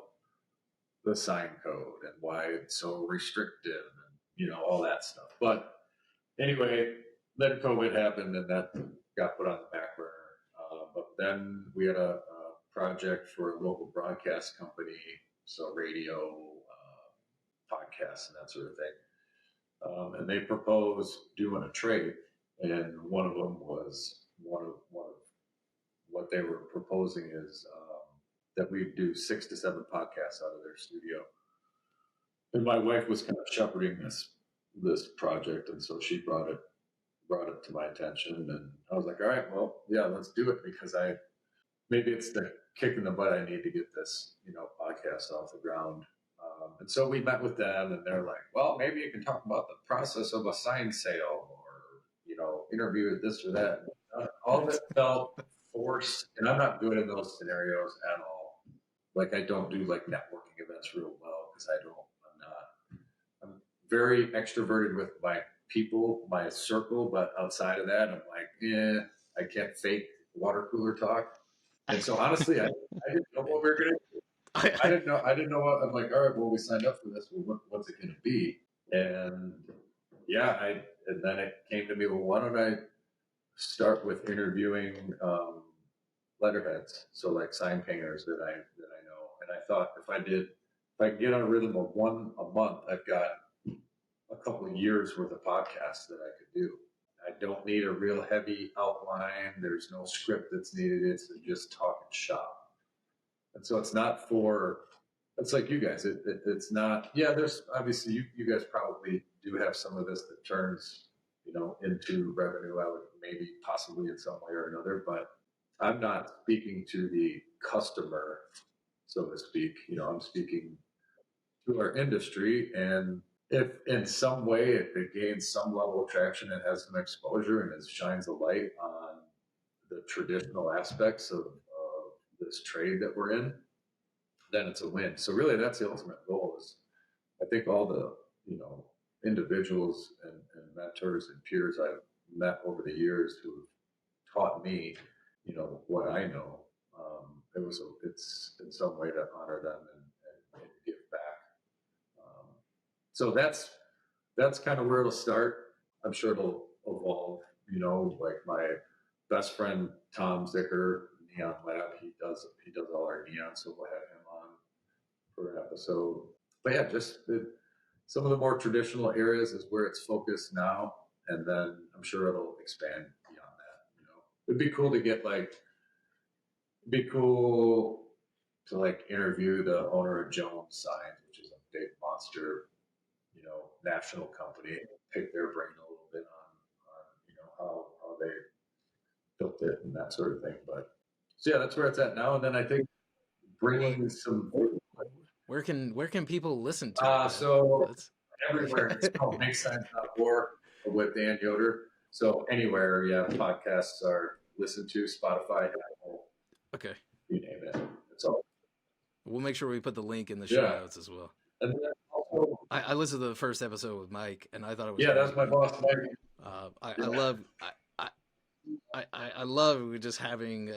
the sign code and why it's so restrictive and all that stuff. But anyway, then COVID happened and that got put on the back burner. But then we had a project for a local broadcast company, so radio, podcasts, and that sort of thing. And they proposed doing a trade, and one of them was one of what they were proposing is that we do 6 to 7 podcasts out of their studio. And my wife was kind of shepherding this project, and so she brought it to my attention, and I was like, all right, well, yeah, let's do it, because maybe it's the kick in the butt I need to get this podcast off the ground. And so we met with them, and they're like, well, maybe you can talk about the process of a sign sale, or interview this or that. All of it felt forced, and I'm not good in those scenarios at all. Like, I don't do like networking events real well, because I'm very extroverted with my people, my circle, but outside of that, I'm like, I can't fake water cooler talk. And so honestly, I didn't know what we were going to do. I didn't know what. I'm like, all right, well, we signed up for this. Well, what's it going to be? And and then it came to me, well, why don't I start with interviewing letterheads, so like sign painters that I know. And I thought if I could get on a rhythm of 1 a month, I've got a couple of years worth of podcasts that I could do. I don't need a real heavy outline. There's no script that's needed. It's just talking shop. And so it's like you guys. It's not. Yeah, there's obviously you guys probably do have some of this that turns into revenue. I would maybe possibly in some way or another, but I'm not speaking to the customer, so to speak. I'm speaking to our industry, and if in some way it gains some level of traction and has some exposure and it shines a light on the traditional aspects of this trade that we're in, then it's a win. So really, that's the ultimate goal. Is I think all the individuals and mentors and peers I've met over the years who have taught me what I know. It's in some way to honor them and give back. So that's kind of where it'll start. I'm sure it'll evolve. Like my best friend Tom Zicker, Neon Lab, he does all our neon, so we'll have him on for an episode. But yeah, just some of the more traditional areas is where it's focused now, and then I'm sure it'll expand beyond that. It'd be cool to interview the owner of Jones Signs, which is a big monster, national company, pick their brain a little bit on how they built it and that sort of thing. But so yeah, that's where it's at now. And then I think bringing some. Where can people listen to it? So everywhere. It's called MakeSigns.org with Dan Yoder. So anywhere, podcasts are listened to, Spotify, Apple. Okay. You name it. It's all. We'll make sure we put the link in the show notes as well. And then also, I listened to the first episode with Mike, and I thought it was that's my boss, Mike. I love just having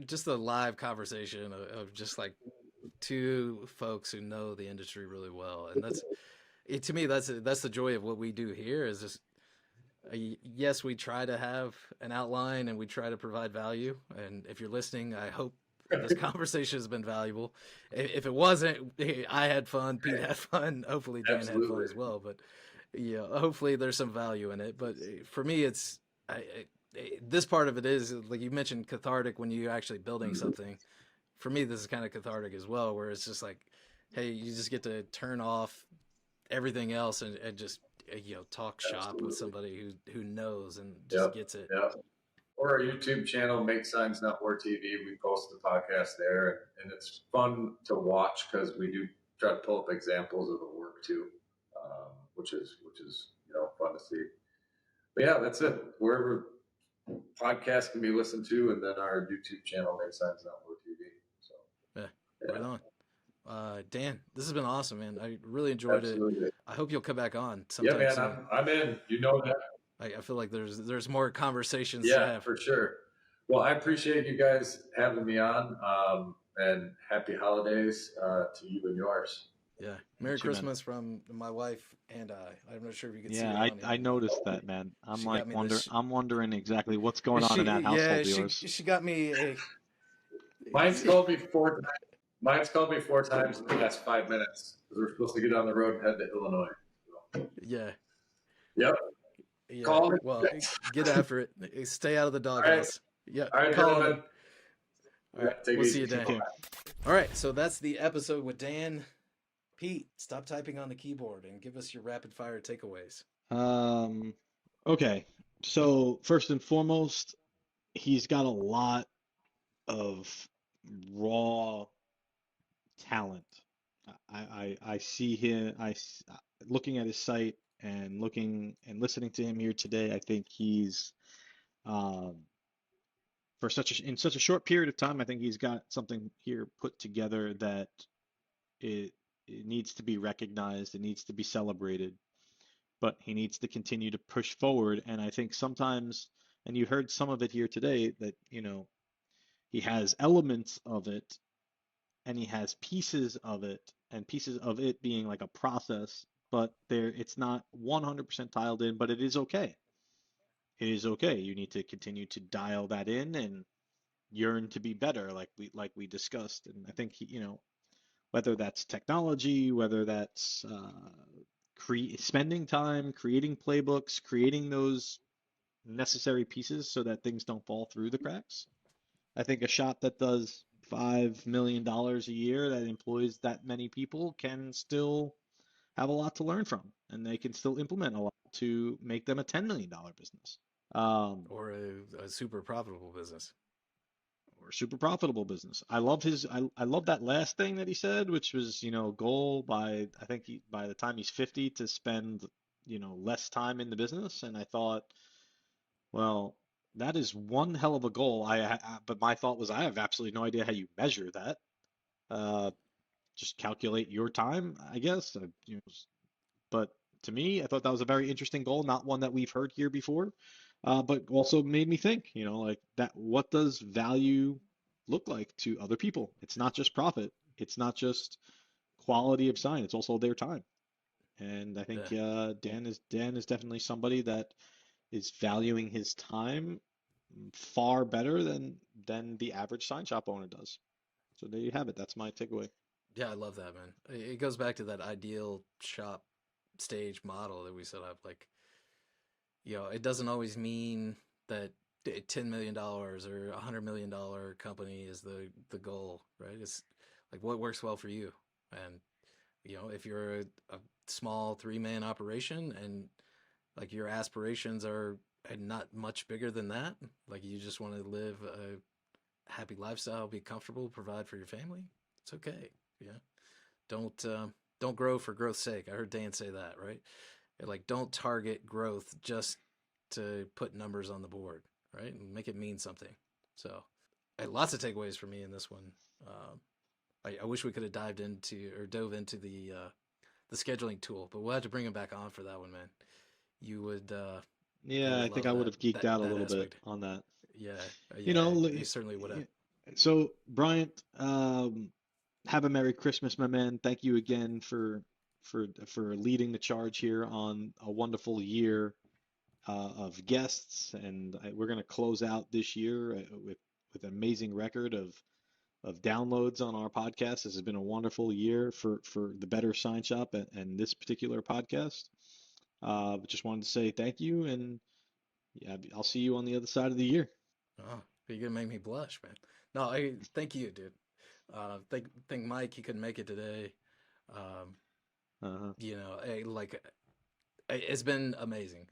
just a live conversation of just like 2 folks who know the industry really well, and to me that's the joy of what we do here. Is just yes, we try to have an outline and we try to provide value, and if you're listening, I hope this conversation has been valuable. If it wasn't, I had fun, Pete had fun, hopefully Dan had fun as well, but hopefully there's some value in it. But for me, this part of it is like you mentioned cathartic when you're actually building something. For me, this is kind of cathartic as well, where it's just like, hey, you just get to turn off everything else and just talk shop with Absolutely. somebody who knows and just gets it. Yep. Or our YouTube channel, Make Signs Not More TV. We post the podcast there, and it's fun to watch because we do try to pull up examples of the work too, which is fun to see. But yeah, that's it. Wherever podcasts can be listened to, and then our YouTube channel, Make Signs Not More TV. So yeah, right on. Dan, this has been awesome, man. I really enjoyed it. I hope you'll come back on sometime. Yeah, man, I'm in. You know that. I feel like there's more conversations to have. For sure. Well, I appreciate you guys having me on, and happy holidays to you and yours. Yeah, Merry Christmas from my wife and I. I'm not sure if you can see. Yeah, I noticed that, man. I'm wondering exactly what's going on in that household of yours. She got me a. Mine's called me 4 times. Mine's called me 4 times in the last 5 minutes because we're supposed to get on the road and head to Illinois. So. Yeah. Yep. Yeah. Call me. Well, get after it. Stay out of the doghouse. Right. Yeah. All right, call gentlemen. All right. We'll see you, Dan. All right. So that's the episode with Dan. Pete, stop typing on the keyboard and give us your rapid fire takeaways. Okay. So first and foremost, he's got a lot of raw talent. I see him. Looking at his site and looking and listening to him here today. I think he's in such a short period of time. I think he's got something here put together that it needs to be recognized. It needs to be celebrated. But he needs to continue to push forward. And I think sometimes, and you heard some of it here today, that he has elements of it and he has pieces of it, and pieces of it being like a process, but it's not 100% dialed in, but it is okay. It is okay. You need to continue to dial that in and yearn to be better, like we discussed. And I think whether that's technology, whether that's spending time creating playbooks, creating those necessary pieces so that things don't fall through the cracks. I think a shop that does $5 million a year that employs that many people can still have a lot to learn from, and they can still implement a lot to make them a $10 million business. Or a super profitable business. Or super profitable business. I love I love that last thing that he said, which was, goal by the time he's 50 to spend, less time in the business. And I thought, well, that is one hell of a goal. But my thought was, I have absolutely no idea how you measure that. Just calculate your time, I guess. But to me, I thought that was a very interesting goal, not one that we've heard here before. But also made me think, like that, what does value look like to other people? It's not just profit. It's not just quality of sign. It's also their time. And I think Dan is definitely somebody that is valuing his time far better than the average sign shop owner does. So there you have it. That's my takeaway. Yeah, I love that, man. It goes back to that ideal shop stage model that we set up. Like, it doesn't always mean that $10 million or $100 million company is the goal, right? It's like what works well for you. And, if you're a small 3-man operation and like your aspirations are not much bigger than that, like you just want to live a happy lifestyle, be comfortable, provide for your family, it's okay. Yeah. Don't grow for growth's sake. I heard Dan say that, right? Like, don't target growth just to put numbers on the board, right? And make it mean something. So, lots of takeaways for me in this one. I wish we could have dove into the scheduling tool, but we'll have to bring him back on for that one, man. You would. Yeah, I think I would have geeked out a little bit on that. Yeah, you certainly would have. So, Bryant, have a Merry Christmas, my man. Thank you again for leading the charge here on a wonderful year of guests, and we're going to close out this year with an amazing record of downloads on our podcast. This has been a wonderful year for the Better Sign Shop and this particular podcast. But just wanted to say thank you, and Yeah, I'll see you on the other side of the year. Oh, you're gonna make me blush, man. No, thank you, dude. Think Mike, he couldn't make it today. It's been amazing.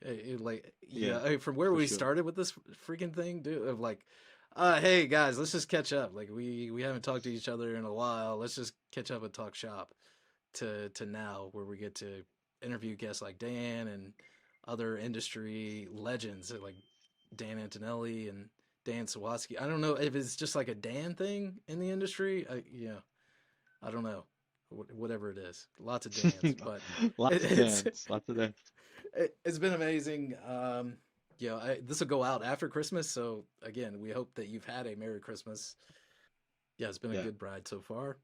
From where we started with this freaking thing, dude, of like, hey guys, let's just catch up. Like we haven't talked to each other in a while. Let's just catch up and talk shop. To now, where we get to interview guests like Dan and other industry legends like Dan Antonelli and Dan Sawatsky. I don't know if it's just like a Dan thing in the industry. I don't know. Whatever it is, lots of Dans, but lots of Dans. It's been amazing. This will go out after Christmas, so again, we hope that you've had a Merry Christmas. Yeah, it's been a good ride so far.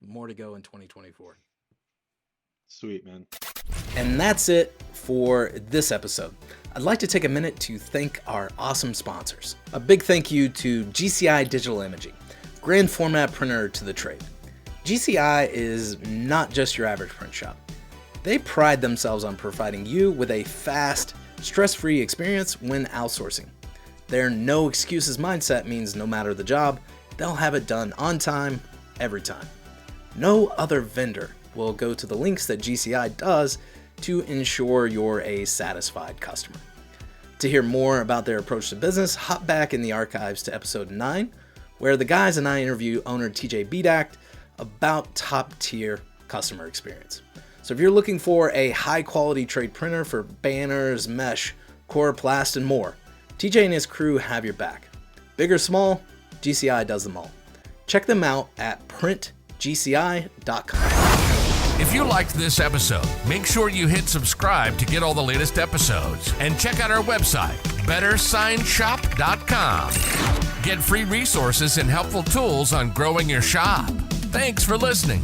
More to go in 2024. Sweet, man. And that's it for this episode. I'd like to take a minute to thank our awesome sponsors. A big thank you to GCI Digital Imaging, grand format printer to the trade. GCI is not just your average print shop. They pride themselves on providing you with a fast, stress-free experience when outsourcing. Their no excuses mindset means no matter the job, they'll have it done on time, every time. No other vendor will go to the lengths that GCI does to ensure you're a satisfied customer. To hear more about their approach to business, hop back in the archives to episode 9, where the guys and I interview owner TJ Bedact about top-tier customer experience. So if you're looking for a high-quality trade printer for banners, mesh, coroplast, and more, TJ and his crew have your back. Big or small, GCI does them all. Check them out at printgci.com. If you liked this episode, make sure you hit subscribe to get all the latest episodes and check out our website, bettersignshop.com. Get free resources and helpful tools on growing your shop. Thanks for listening.